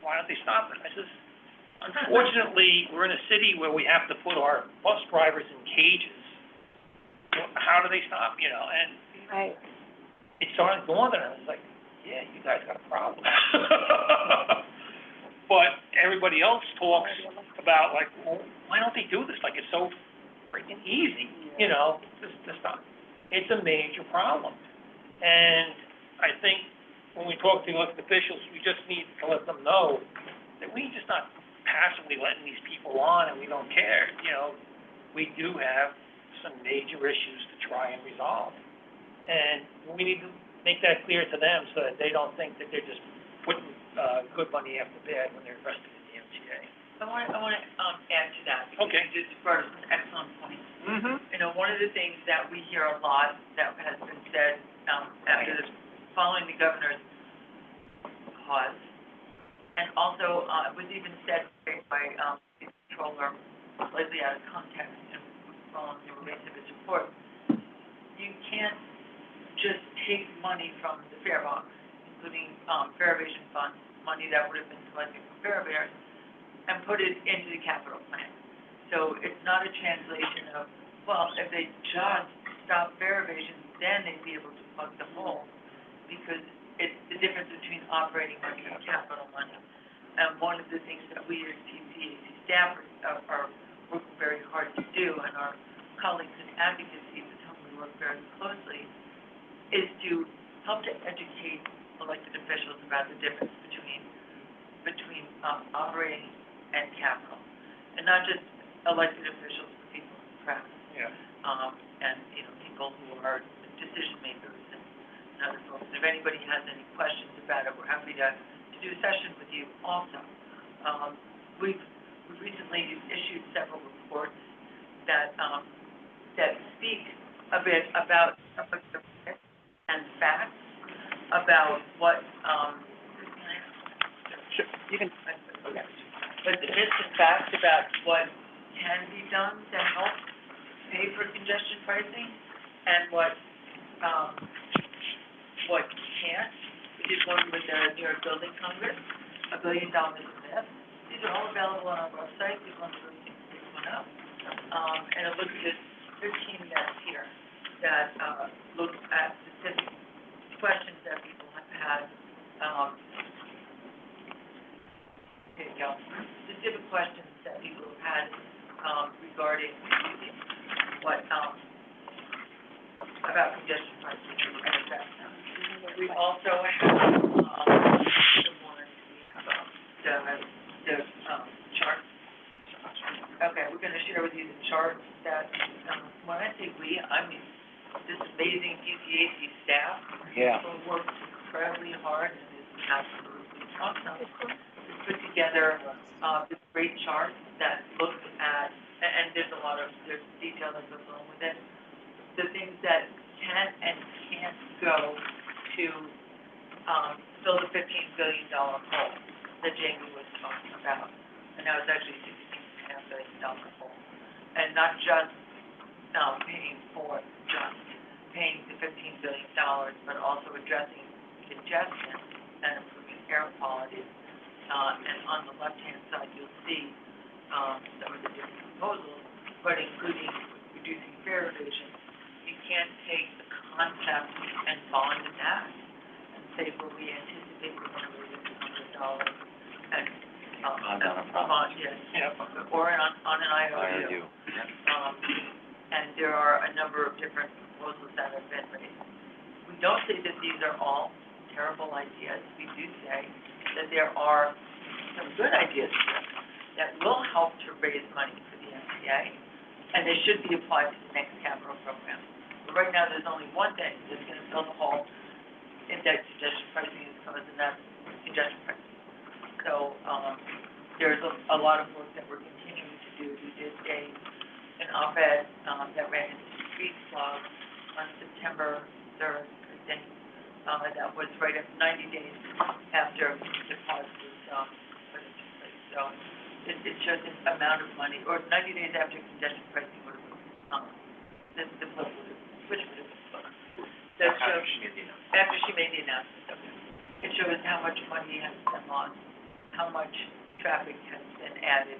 why don't they stop it? I says, unfortunately, we're in a city where we have to put our bus drivers in cages. How do they stop, you know? And Right. it started going on, and I was like, yeah, you guys got a problem. But everybody else talks about, like, well, why don't they do this? Like, it's so freaking easy, you know, to stop. It's a major problem. And I think when we talk to elected officials, we just need to let them know that we just not passively letting these people on and we don't care, you know. We do have some major issues to try and resolve. And we need to make that clear to them so that they don't think that they're just putting, good money after bad when they're investing in the MTA. I want to, add to that. Because Okay. you just brought up an excellent point. Mm-hmm. You know, one of the things that we hear a lot that has been said, after this, following the governor's pause, and also, it was even said by, the controller, slightly out of context, and following the release of his report, you can't just take money from the fare box, including, fare evasion funds, money that would have been collected from fare evators, and put it into the capital plan. So it's not a translation of, well, if they just stop fare evasion, then they'd be able to plug the hole, because it's the difference between operating money and capital money. And one of the things that we as PCAC staff are working very hard to do, and our colleagues in advocacy with whom we work very closely, is to help to educate elected officials about the difference between operating and capital. And not just elected officials, but people in the press. Yeah. And, you know, people who are decision makers and other folks. If anybody has any questions about it, we're happy to do a session with you also. We've recently issued several reports that speak a bit about some of the myths and facts about what, Sure, you can. okay. But the myths and facts about what can be done to help pay for congestion pricing and what can't. We did one with the New York Building Congress, $1 billion a myth. These are all available on our website. We want to really pick one up. And it looks at 15 myths here that look at specific questions that people have had. Here you go. Specific questions that people have had regarding what about congestion pricing and effects. We also have the one about the chart. Okay, we're going to share with you the chart that when I say we, I mean this amazing PCAC staff. Yeah. Who worked incredibly hard and is absolutely awesome. We put together this great chart that looks at, and there's detail that goes along with it, the things that can and can't go to fill the $15 billion hole that Jamie was talking about. And that was actually $16.5 billion hole. And not just paying the $15 billion, but also addressing congestion and improving air quality. And on the left-hand side, you'll see some of the different proposals, but including reducing fare evasion. You can't take the concept and bond that and say, well, we anticipate we're going to raise $100 and bond, yes, or on an IOU. And there are a number of different proposals that have been raised. We don't say that these are all terrible ideas. We do say that there are some good ideas here that will help to raise money for the MTA, and they should be applied to the next capital program. But right now, there's only one thing that's gonna fill the hole, index congestion pricing is coming, and that's congestion pricing. So, there's a lot of work that we're continuing to do. We did an op-ed, that ran in the street blog on September 3rd, I think. That was right at 90 days after the pause was, put into place. So it shows the amount of money, or 90 days after congestion pricing would have, the flip would have, switch would have flipped. That shows, after she made the announcement, okay. It shows how much money has been lost, how much traffic has been added,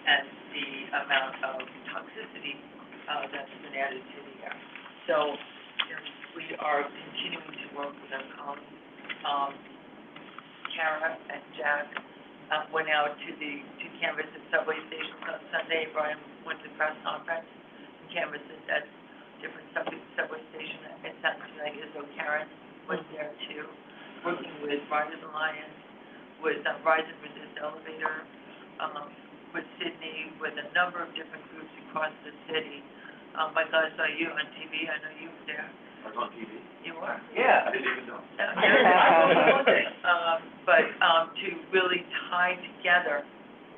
and the amount of toxicity, that's been added to the air. So, we are continuing to work with our colleagues. Kara and Jack went out to canvass at subway stations on Sunday. Brian went to press conference and canvassed at different subway stations. It sounds like as though Karen was there too, working with Riders Alliance, with Rise and Resist Elevator, with Sydney, with a number of different groups across the city. Michael, I saw you on TV. I know you were there. I was on TV. You were? Yeah, I didn't even know. But to really tie together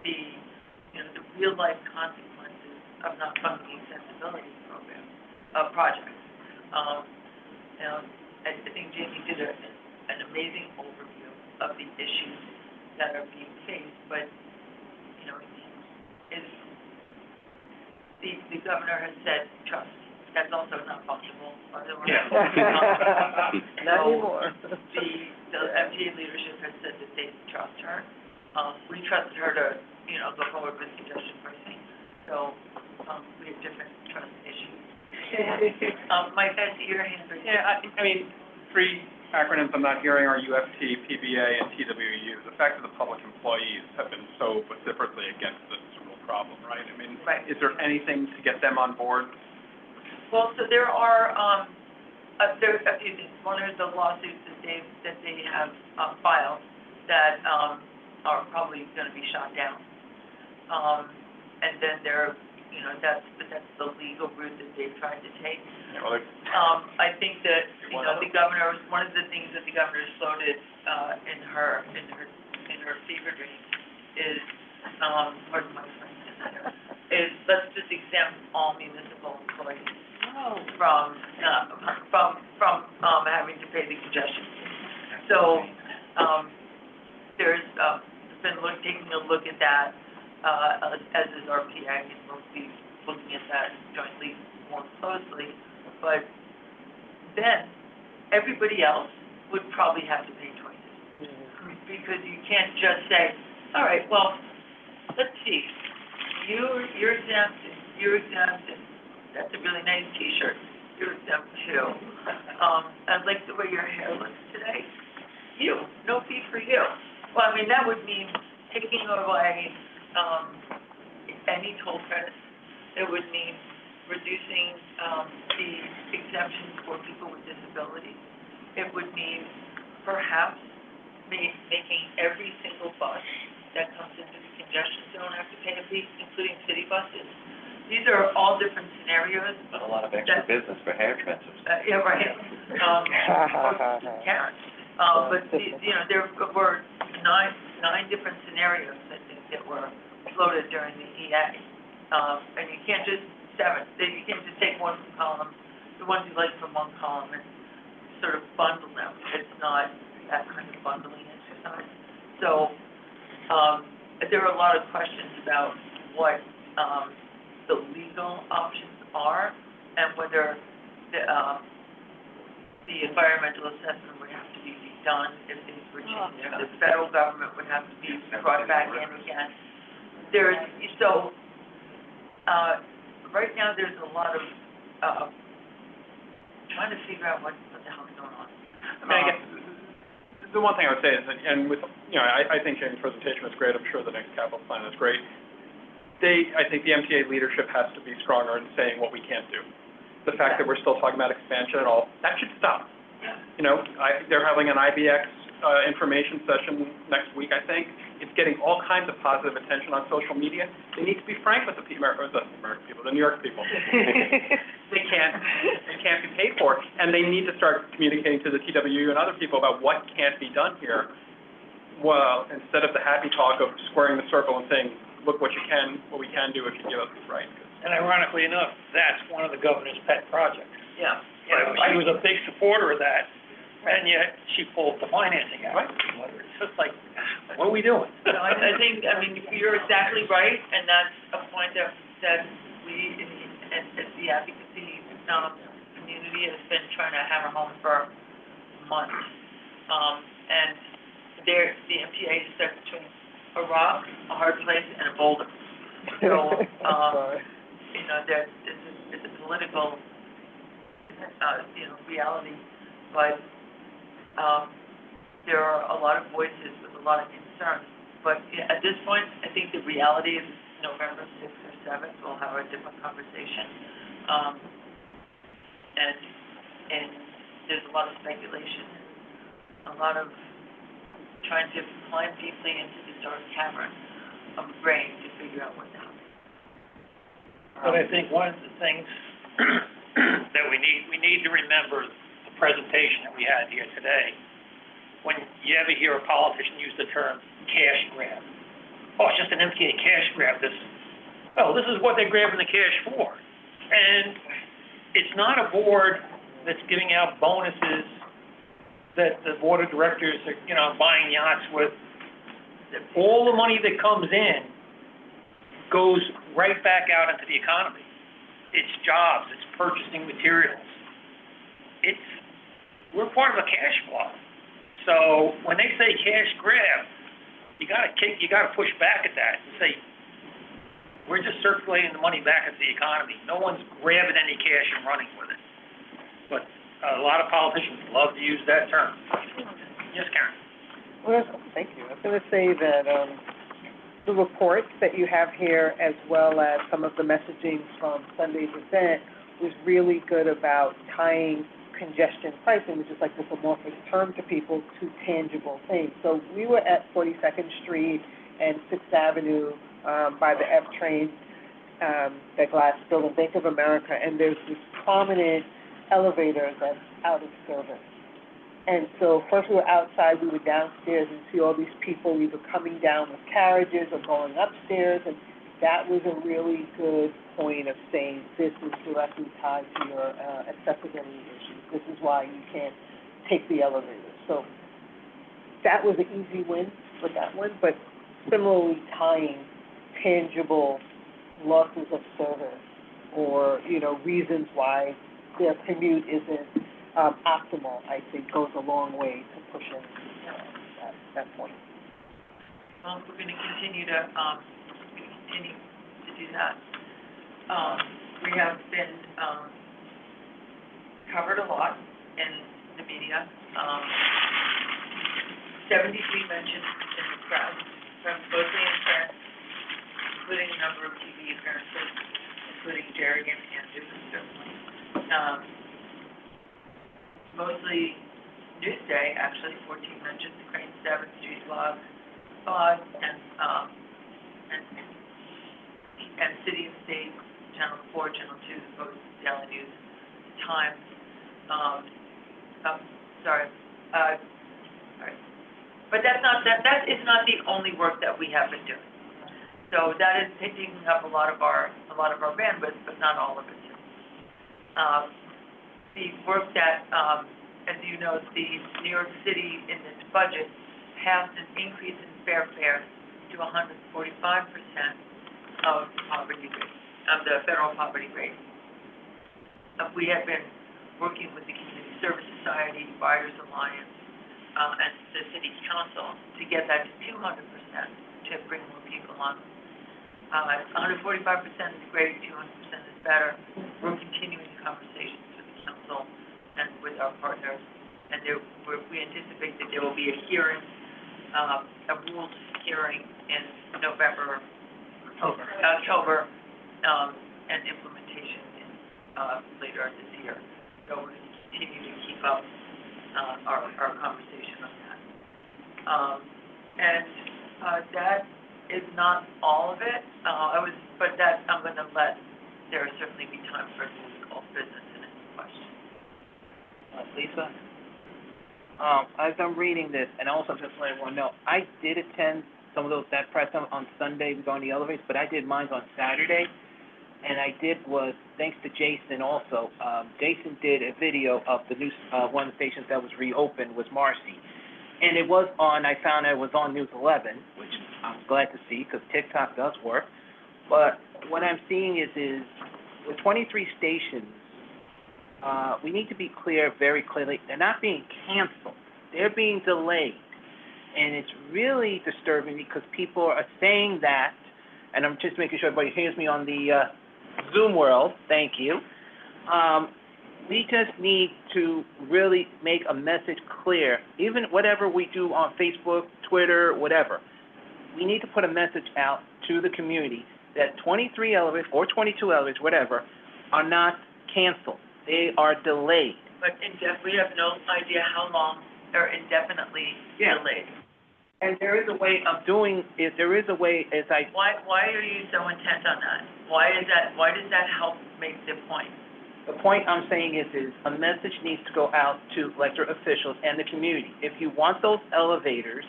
the real life consequences of not funding accessibility program, projects. I think Jamie did an amazing overview of the issues that are being faced, but, the governor has said trust. That's also not functional, by the way. Yeah. Not anymore. The MTA leadership has said that they trust her. We trusted her to, go forward with congestion pricing. So, we have different trust issues. Mike, I see your hand raised. Yeah, I mean, three acronyms I'm not hearing are UFT, PBA, and TWU. The fact that the public employees have been so vociferously against this is a real problem, right? I mean, Right. Is there anything to get them on board? Well, so there are a few things. One is the lawsuits that they have filed that are probably going to be shot down. And then that's the legal route that they've tried to take. Yeah, well, I think that the governor, one of the things that the governor floated in her fever dream is pardon my French, is let's just exempt all municipal employees from having to pay the congestion. So, there's been taking a look at that, as is our PCAC, and we'll be looking at that jointly more closely. But then, everybody else would probably have to pay twice. Because you can't just say, all right, well, let's see, you're exempt, and that's a really nice T-shirt. You're exempt too. I like the way your hair looks today. No fee for you. Well, I mean, that would mean taking away any toll credits. It would mean reducing the exemptions for people with disabilities. It would mean perhaps making every single bus that comes into the congestion zone have to pay a fee, including city buses. These are all different scenarios. But a lot of extra business for hairdressers. Yeah, right. Karen. But there were nine different scenarios, I think, that were floated during the EA. And you can't just you can't just take one column, the ones you like from one column, and sort of bundle them. It's not that kind of bundling exercise. So there are a lot of questions about what the legal options are, and whether the environmental assessment would have to be redone if things were changed. The federal government would have to be brought back in again. Right now there's a lot of trying to figure out what the hell is going on. I mean, I guess the one thing I would say is that, and with, I think Jamie's presentation was great. I'm sure the next capital plan is great. I think the MTA leadership has to be stronger in saying what we can't do. The fact that we're still talking about expansion and all, that should stop. They're having an IBX information session next week, I think. it's getting all kinds of positive attention on social media. They need to be frank with the American people, the New York people. They can't be paid for it, and they need to start communicating to the TWU and other people about what can't be done here. Well, instead of the happy talk of squaring the circle and saying, look what we can do if you give us these rights. And ironically enough, that's one of the governor's pet projects. Yeah. You know, she was a big supporter of that, and yet she pulled the financing out. Right. It's just like, what are we doing? No, I think, you're exactly right, and that's a point that we, as the advocacy, community has been trying to hammer home for months. And the MTA is stuck between a rock, a hard place, and a boulder. So, you know, it's a political, reality, but, there are a lot of voices with a lot of concerns. But at this point, I think the reality is November 6th or 7th, we'll have a different conversation. And there's a lot of speculation, a lot of trying to climb deeply into the dark cavern of the brain to figure out what's happening. But I think one of the things that we need to remember the presentation that we had here today. When you ever hear a politician use the term cash grab, oh, it's just an MTA cash grab. This is what they're grabbing the cash for. And it's not a board that's giving out bonuses that the board of directors are, buying yachts with. All the money that comes in goes right back out into the economy. It's jobs, it's purchasing materials. We're part of a cash flow. So when they say cash grab, you gotta push back at that and say, we're just circulating the money back into the economy. No one's grabbing any cash and running with it. But a lot of politicians love to use that term. Yes, Karen? Well, thank you. I was gonna say that, the reports that you have here, as well as some of the messaging from Sunday's event, was really good about tying congestion pricing, which is like this amorphous term to people, to tangible things. So we were at 42nd Street and 6th Avenue, by the F train, that glass building, Bank of America, and there's this prominent elevator that's out of service. And so first we were outside, we were downstairs and see all these people either coming down with carriages or going upstairs, and that was a really good point of saying this is directly tied to your accessibility issues. This is why you can't take the elevator. So that was an easy win for that one, but similarly tying tangible losses of service or, reasons why their commute isn't optimal, I think, goes a long way to pushing that point. Well, we're gonna continue to do that. We have been, covered a lot in the media. 73 mentions in the press, mostly in press, including a number of TV appearances, including Jerry and Andrew, certainly. Mostly Newsday, actually, 14 mentions, Crane 7, Street Blog, 5, and City and State, Channel 4, Channel 2, the Post, Daily News, Times. But that is not the only work that we have been doing. So that is taking up a lot of our bandwidth, but not all of it. The work that, as you know, the New York City in this budget passed an increase in fare to 145% of poverty rate, of the federal poverty rate. We have been working with the Community Service Society, Riders Alliance, and the City Council to get that to 200% to bring more people on. 145% is great, 200% is better. We're continuing the conversations with the council and with our partners, and we anticipate that there will be a hearing, a rules hearing in October, and implementation in, later this year. So we're going to continue to keep up our conversation on that. And That is not all of it, but that, I'm gonna let, there certainly be time for musical business and any questions. Lisa? As I'm reading this, and also just let everyone know, I did attend some of those, that press on Sunday regarding the elevators, but I did mine on Saturday. And was, thanks to Jason also, Jason did a video of the new, one of the stations that was reopened was Marcy. And it was on, I found out it was on News 11, which I'm glad to see, because TikTok does work. But what I'm seeing is with 23 stations, we need to be clear, very clearly, they're not being canceled. They're being delayed. And it's really disturbing because people are saying that, and I'm just making sure everybody hears me on the Zoom world, thank you. We just need to really make a message clear, even whatever we do on Facebook, Twitter, whatever. We need to put a message out to the community that 23 elevators or 22 elevators, whatever, are not canceled. They are delayed. But we have no idea how long they're indefinitely delayed. And there is a way of doing, if there is a way, Why are you so intent on that? Why does that help make the point? the point I'm saying is a message needs to go out to elected officials and the community. If you want those elevators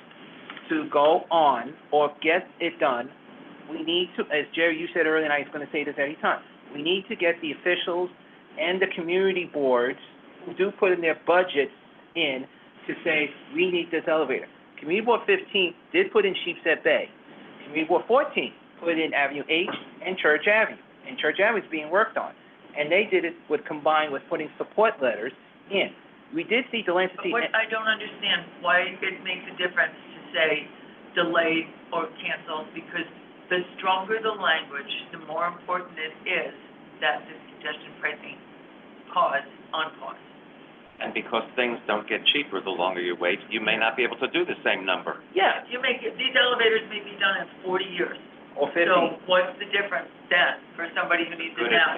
to go on or get it done, we need to, as Jerry, you said earlier, and I was going to say this every time, we need to get the officials and the community boards who do put in their budgets in to say, we need this elevator. Community Board 15 did put in Sheepshead Bay. Community Board 14 put in Avenue H and Church Avenue. And Church Avenue is being worked on. And they did it combined with putting support letters in. We did see Delancey. But I don't understand why it makes a difference to say delayed or canceled, because the stronger the language, the more important it is that this congestion pricing on pause. And because things don't get cheaper the longer you wait, you may not be able to do the same number. Yeah, these elevators may be done in 40 years. Or 50. So what's the difference then for somebody who needs it now?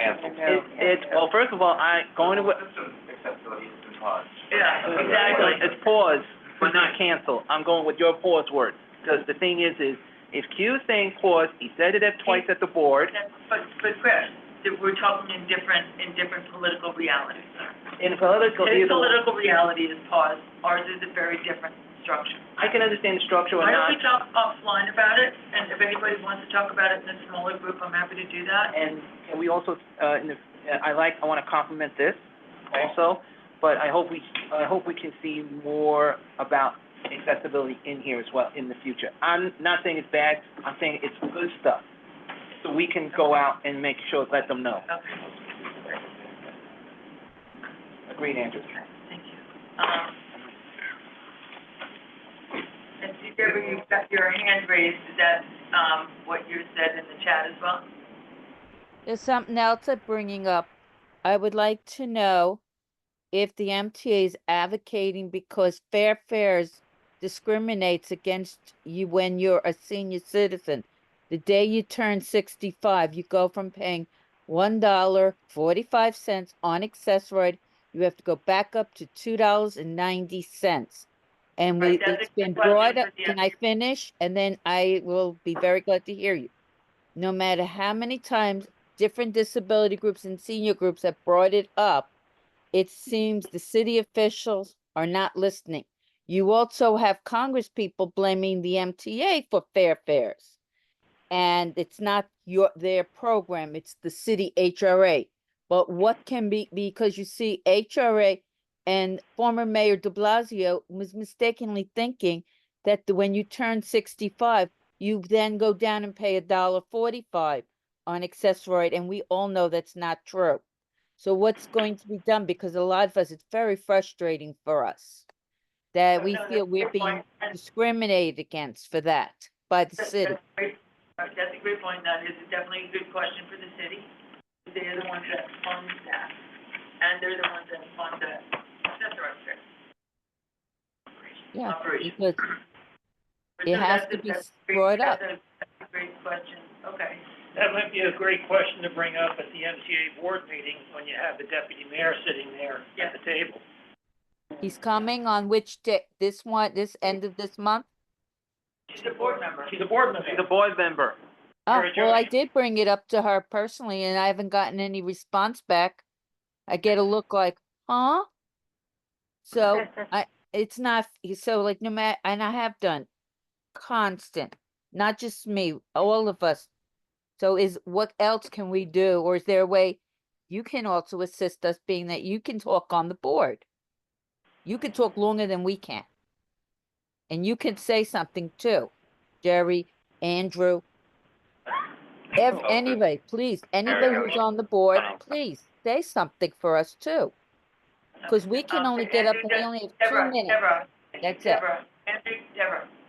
Well, first of all, going to what... Yeah, exactly. It's pause, but not cancel. I'm going with your pause word. Because the thing is if Q's saying pause, he said it twice at the board. But Chris, we're talking in different political realities. In political... His political reality is pause. Ours is a very different structure. I can understand the structure or Why not. don't we talk offline about it? And if anybody wants to talk about it in a smaller group, I'm happy to do that. And we also, I want to compliment this also, but I hope we can see more about accessibility in here as well in the future. I'm not saying it's bad, I'm saying it's good stuff. So we can go out and make sure, let them know. Okay. Agreed, Andrew. Thank you. And Deborah, you've got your hand raised. Is that, what you said in the chat as well? There's something else I'm bringing up. I would like to know if the MTA is advocating because Fair Fares discriminates against you when you're a senior citizen. The day you turn 65, you go from paying $1.45 on accessory, you have to go back up to $2.90. And Right, it's been brought up, can I finish? And then I will be very glad to hear you. No matter how many times different disability groups and senior groups have brought it up, it seems the city officials are not listening. You also have Congress people blaming the MTA for Fair Fares. And it's not their program, it's the city HRA. But what can be, because you see HRA and former Mayor de Blasio was mistakenly thinking that when you turn 65, you then go down and pay $1.45 on accessory, and we all know that's not true. So what's going to be done? Because a lot of us, it's very frustrating for us that we feel we're being discriminated against for that by the city. That's a great point. That is definitely a good question for the city. They're the ones that fund that, and they're the ones that fund the accessory fares. Yeah, Operation. because it has to be brought up. That's a great question. Okay. That might be a great question to bring up at the MTA board meeting when you have the deputy mayor sitting there at the table. He's coming on which day? This end of this month? She's a board member. She's a board member. She's a board member. Oh, Alright, well, I Jerry. did bring it up to her personally and I haven't gotten any response back. I get a look like, huh? So it's not, so like no matter, and I have done constant, not just me, all of us. So what else can we do? Or is there a way you can also assist us, being that you can talk on the board? You can talk longer than we can. And you can say something too. Jerry, Andrew, anybody, please, anybody who's on the board, please say something for us too. Because we can only get up, and we only have 2 minutes. That's it.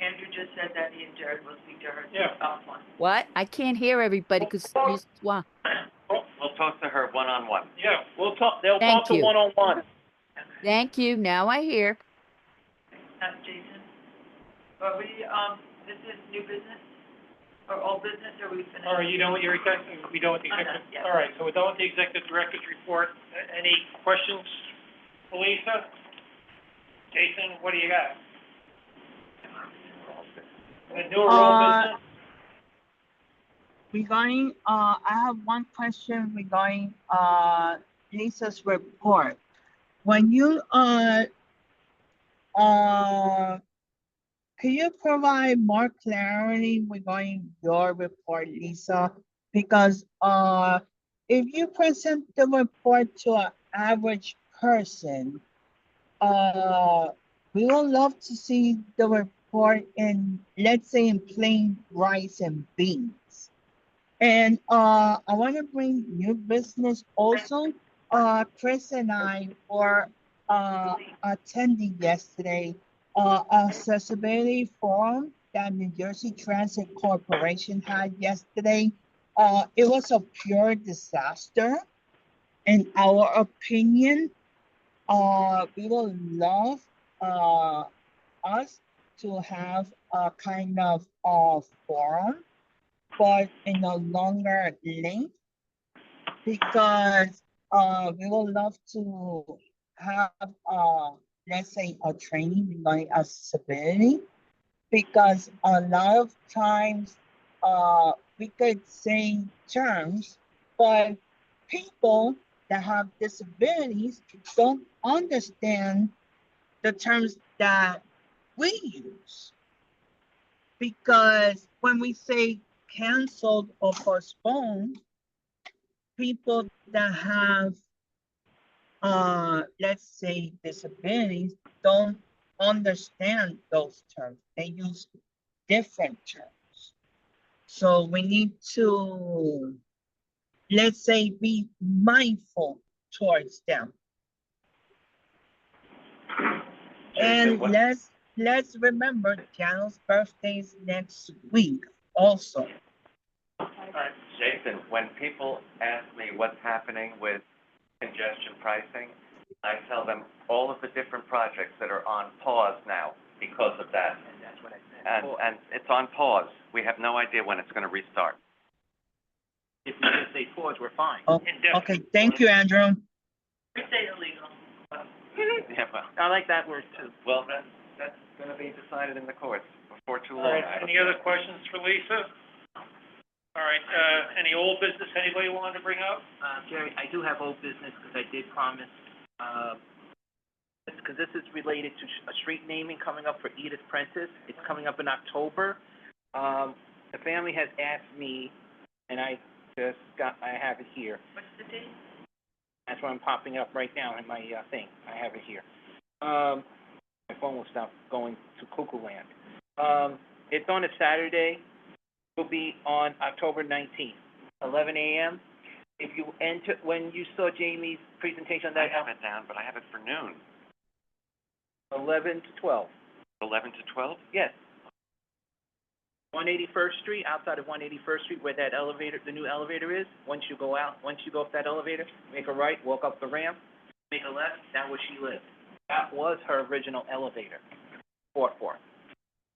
Andrew just said that he and Jared will speak to her. Yeah. Offline. What? I can't hear everybody because wow. We'll talk to her one-on-one. Yeah. We'll talk, they'll Thank talk to you. one-on-one. Thank you. Now I hear. Jason, are we, this is new business or old business, or we finished? All right, you done with your executive, we done with the I'm executive? done, yeah. All right, so we're done with the executive director's report. Any questions, Elisa? Jason, what do you got? New or old business? Regarding, I have one question regarding, Lisa's report. When you, can you provide more clarity regarding your report, Lisa? Because, if you present the report to an average person, we would love to see the report in, let's say, in plain rice and beans. And I want to bring new business also. Chris and I were attending yesterday accessibility forum that New Jersey Transit Corporation had yesterday. It was a pure disaster. In our opinion, we would love us to have a kind of forum, but in a longer length, because we would love to have let's say a training regarding accessibility, because a lot of times we could say terms, but people that have disabilities don't understand the terms that we use. Because when we say canceled or postponed, people that have, let's say, disabilities don't understand those terms. They use different terms. So we need to, let's say, be mindful towards them. And let's remember Janel's birthday is next week also. Jason, when people ask me what's happening with congestion pricing, I tell them all of the different projects that are on pause now because of that. And that's what I said. And it's on pause. We have no idea when it's gonna restart. If you just say pause, we're fine. Oh, okay, thank you, Andrew. We say illegal. Yeah, well, I like that word too. well, that's gonna be decided in the courts before too All long. right, any other questions for Lisa? All right, any old business anybody wanted to bring up? Jerry, I do have old business because I did promise, because this is related to a street naming coming up for Edith Prentice. It's coming up in October. The family has asked me, and I have it here. What's the date? That's why I'm popping up right now in my thing. I have it here. My phone will stop going to cuckoo land. It's on a Saturday. Will be on October 19th, 11 a.m. If you enter, when you saw Jamie's presentation on I that, have it down, but I have it for noon. 11 to 12. 11 to 12? Yes. 181st Street, outside of 181st Street, where that elevator, the new elevator is. Once you go up that elevator, make a right, walk up the ramp, make a left, that's where she lived. That was her original elevator, fought for.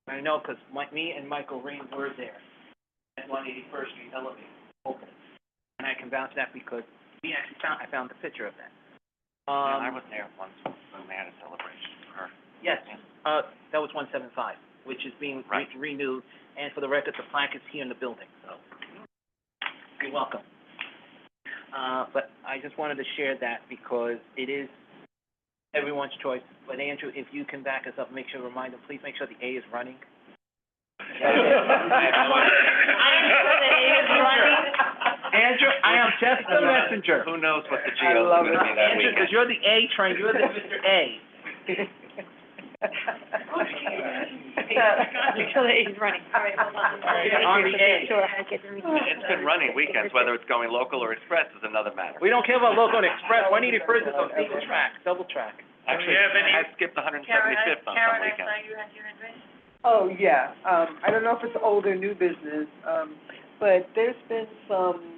I know, because me and Michael Rain were there at 181st Street elevator, open. And I can vouch that because I found the picture of that. I was there once when they had a celebration for her. Yes, that was 175. which is being Right. renewed, and for the record, the plaque is here in the building, so you're welcome. But I just wanted to share that because it is everyone's choice. But Andrew, if you can back us up, make sure, remind them, please make sure the A is running. Andrew, I am just the messenger. Who knows what the I GOs are love gonna it. be that Andrew, because weekend? you're the A train, you're the Mr. A. Make sure the A is running. All right, hold on. Yeah, on the A. Sure, I get the It's been running weekends, whether it's going local or express is another matter. We don't care about local and express, what I need first is a single track, double track. Actually, have any- I skipped 175th on some weekends. Karen, I saw you had your hand raised. Oh, yeah, I don't know if it's old or new business, but there's been some,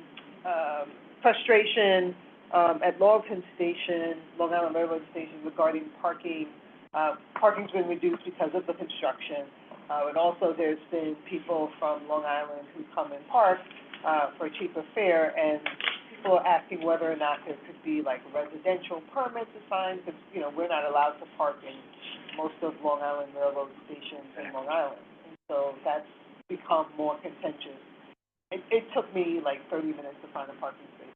frustration, at Longton Station, Long Island Railroad Station regarding parking. Parking's been reduced because of the construction. And also there's been people from Long Island who come and park, for a cheaper fare, and people are asking whether or not there could be like residential permits assigned, because, you know, we're not allowed to park in most of Long Island Railroad stations in Long Island. And so that's become more contentious. It took me like 30 minutes to find a parking space.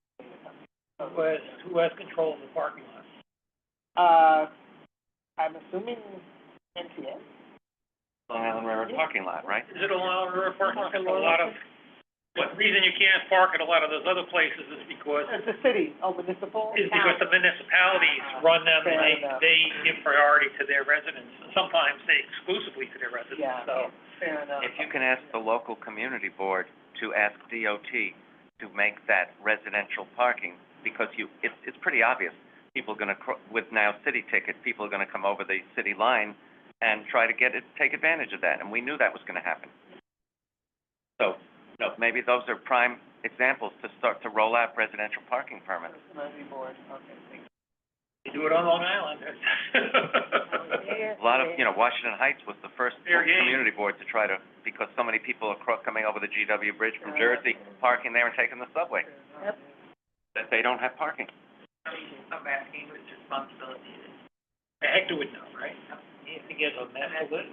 So, Who has control of the parking lot? I'm assuming MTA? Long Island Railroad parking lot, right? Is it a lot of parking lot? A lot of, the reason you can't park at a lot of those other places is because, It's a city, municipal? is because the municipalities run them and Fair enough. they give priority to their residents. Sometimes they exclusively to their residents, Yeah, so. fair enough. If you can ask the local community board to ask DOT to make that residential parking, because it's pretty obvious. People are gonna, with now city ticket, people are gonna come over the city line and try to take advantage of that, and we knew that was gonna happen. So, maybe those are prime examples to start to roll out residential parking permits. Community board, okay, thank you. You do it on Long Island. A lot of, Washington Heights was the first Fair game. community board to try to, because so many people are coming over the GW Bridge from Jersey, parking there and taking the subway. Yep. That they don't have parking. I'm asking whose responsibility it is. Hector would know, right? He has a master list.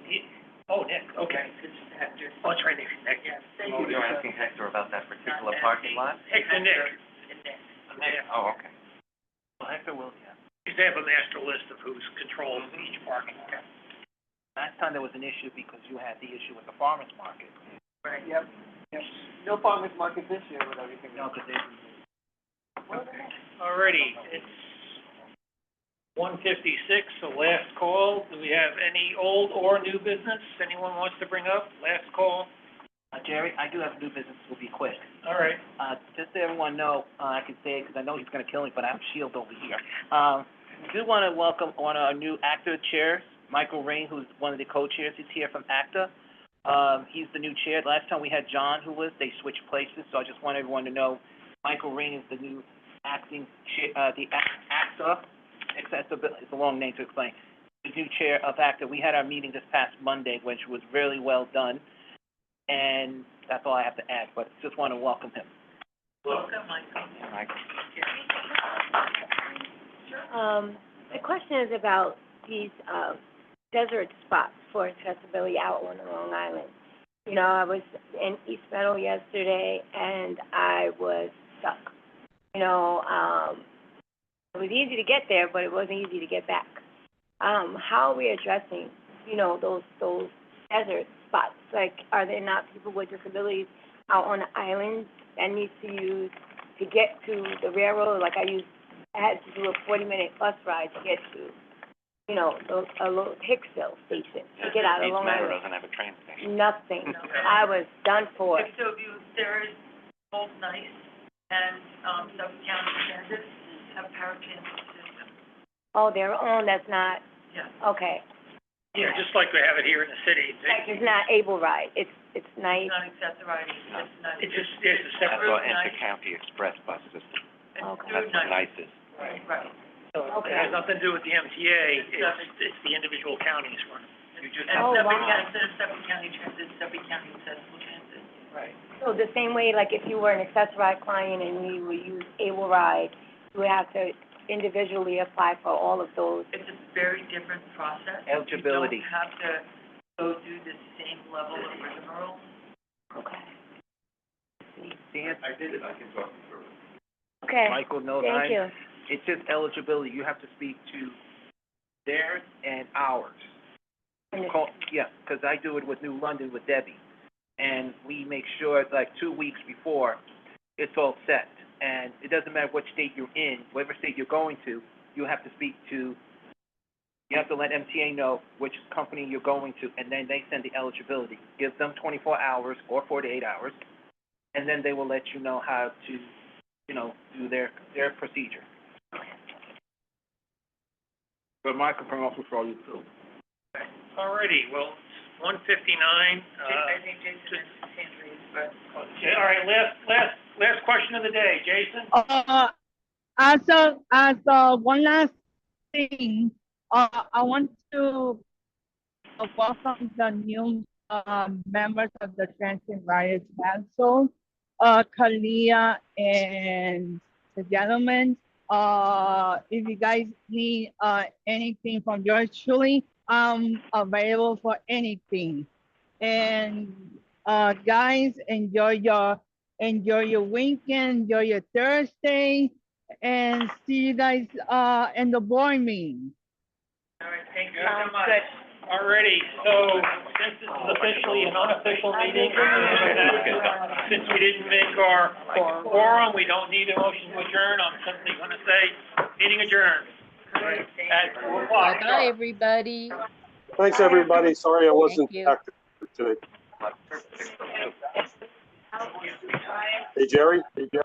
Oh, Nick, okay. Hector. Oh, that's right, Nick. Yes, thank Oh, you. you're asking Hector about that particular parking lot? Hector, Nick. Nick. Oh, okay. Well, Hector will, yeah. Because they have a master list of who's controls each parking lot. Last time there was an issue because you had the issue with the farmer's market. Right. Yep. No farmer's market this year with everything. No, because they, Alrighty, it's 1:56, so last call. Do we have any old or new business anyone wants to bring up? Last call. Jerry, I do have new business, will be quick. All right. Just so everyone know, I can say it because I know he's gonna kill me, but I have Shield over here. Do wanna welcome one of our new ACTA chairs, Michael Rain, who's one of the co-chairs. He's here from ACTA. He's the new chair. Last time we had John, who was, they switched places, so I just want everyone to know, Michael Rain is the new acting chair, the ACTA, accessibility, it's a long name to explain, the new chair of ACTA. We had our meeting this past Monday, which was really well done, and that's all I have to add, but just want to welcome him. Welcome, Michael. The question is about these, desert spots for accessibility out on Long Island. You know, I was in East Meadow yesterday, and I was stuck. You know, it was easy to get there, but it wasn't easy to get back. How are we addressing, those desert spots? Like, are there not people with disabilities out on the island that need to get to the railroad? Like, I had to do a 40-minute bus ride to get to, a little Hicksville station to get out of Long East Meadow Island. doesn't have a train station. Nothing. I was done for. So there is both NICE and, Suffolk County Transit have paratransit systems. Oh, their own, that's not, Yes. okay. Yeah, just like we have it here in the city. Like, it's not able ride, it's nice. It's not accessibility, No. it's NICE. It's just, there's a That's separate, our inter-county express bus system. It's Okay. through That's what NICE. NICE is. Right. so it Okay. has nothing to do with the MTA, it's the individual counties running. And Oh, Suffolk wow. County, instead of Suffolk County Transit, Suffolk County Accessible Transit. Right. So the same way, like, if you were an access ride client and you would use able ride, you would have to individually apply for all of those. It's a very different process. Eligibility. You don't have to go through the same level of rigmarole. Okay. Dan, I did it, I can talk you through it. Okay, Michael knows thank you. it's just eligibility. You have to speak to theirs and ours. Yeah, because I do it with New London with Debbie. And we make sure, like, 2 weeks before, it's all set. And it doesn't matter what state you're in, whatever state you're going to, you have to speak to, you have to let MTA know which company you're going to, and then they send the eligibility. Give them 24 hours or 48 hours, and then they will let you know how to, you know, do their procedure. But Michael can also throw you too. Alrighty, well, it's 1:59, I think Jason has his hand raised, but. okay, all right, last question of the day, Jason? As one last thing, I want to welcome the new members of the Transit Riders Council, Kalia and the gentleman. If you guys need anything from yours truly, I'm available for anything. And guys, enjoy your weekend, enjoy your Thursday, and see you guys in the board meeting. All right, thank you Sounds so much. good. Alrighty, so since this is officially an unofficial meeting, since we didn't make our quorum, we don't need a motion to adjourn, I'm simply gonna say, meeting adjourned. At 2:00. Bye-bye, everybody. Thanks, everybody. Sorry I wasn't you. active today. Hey, Jerry? Hey, Jerry?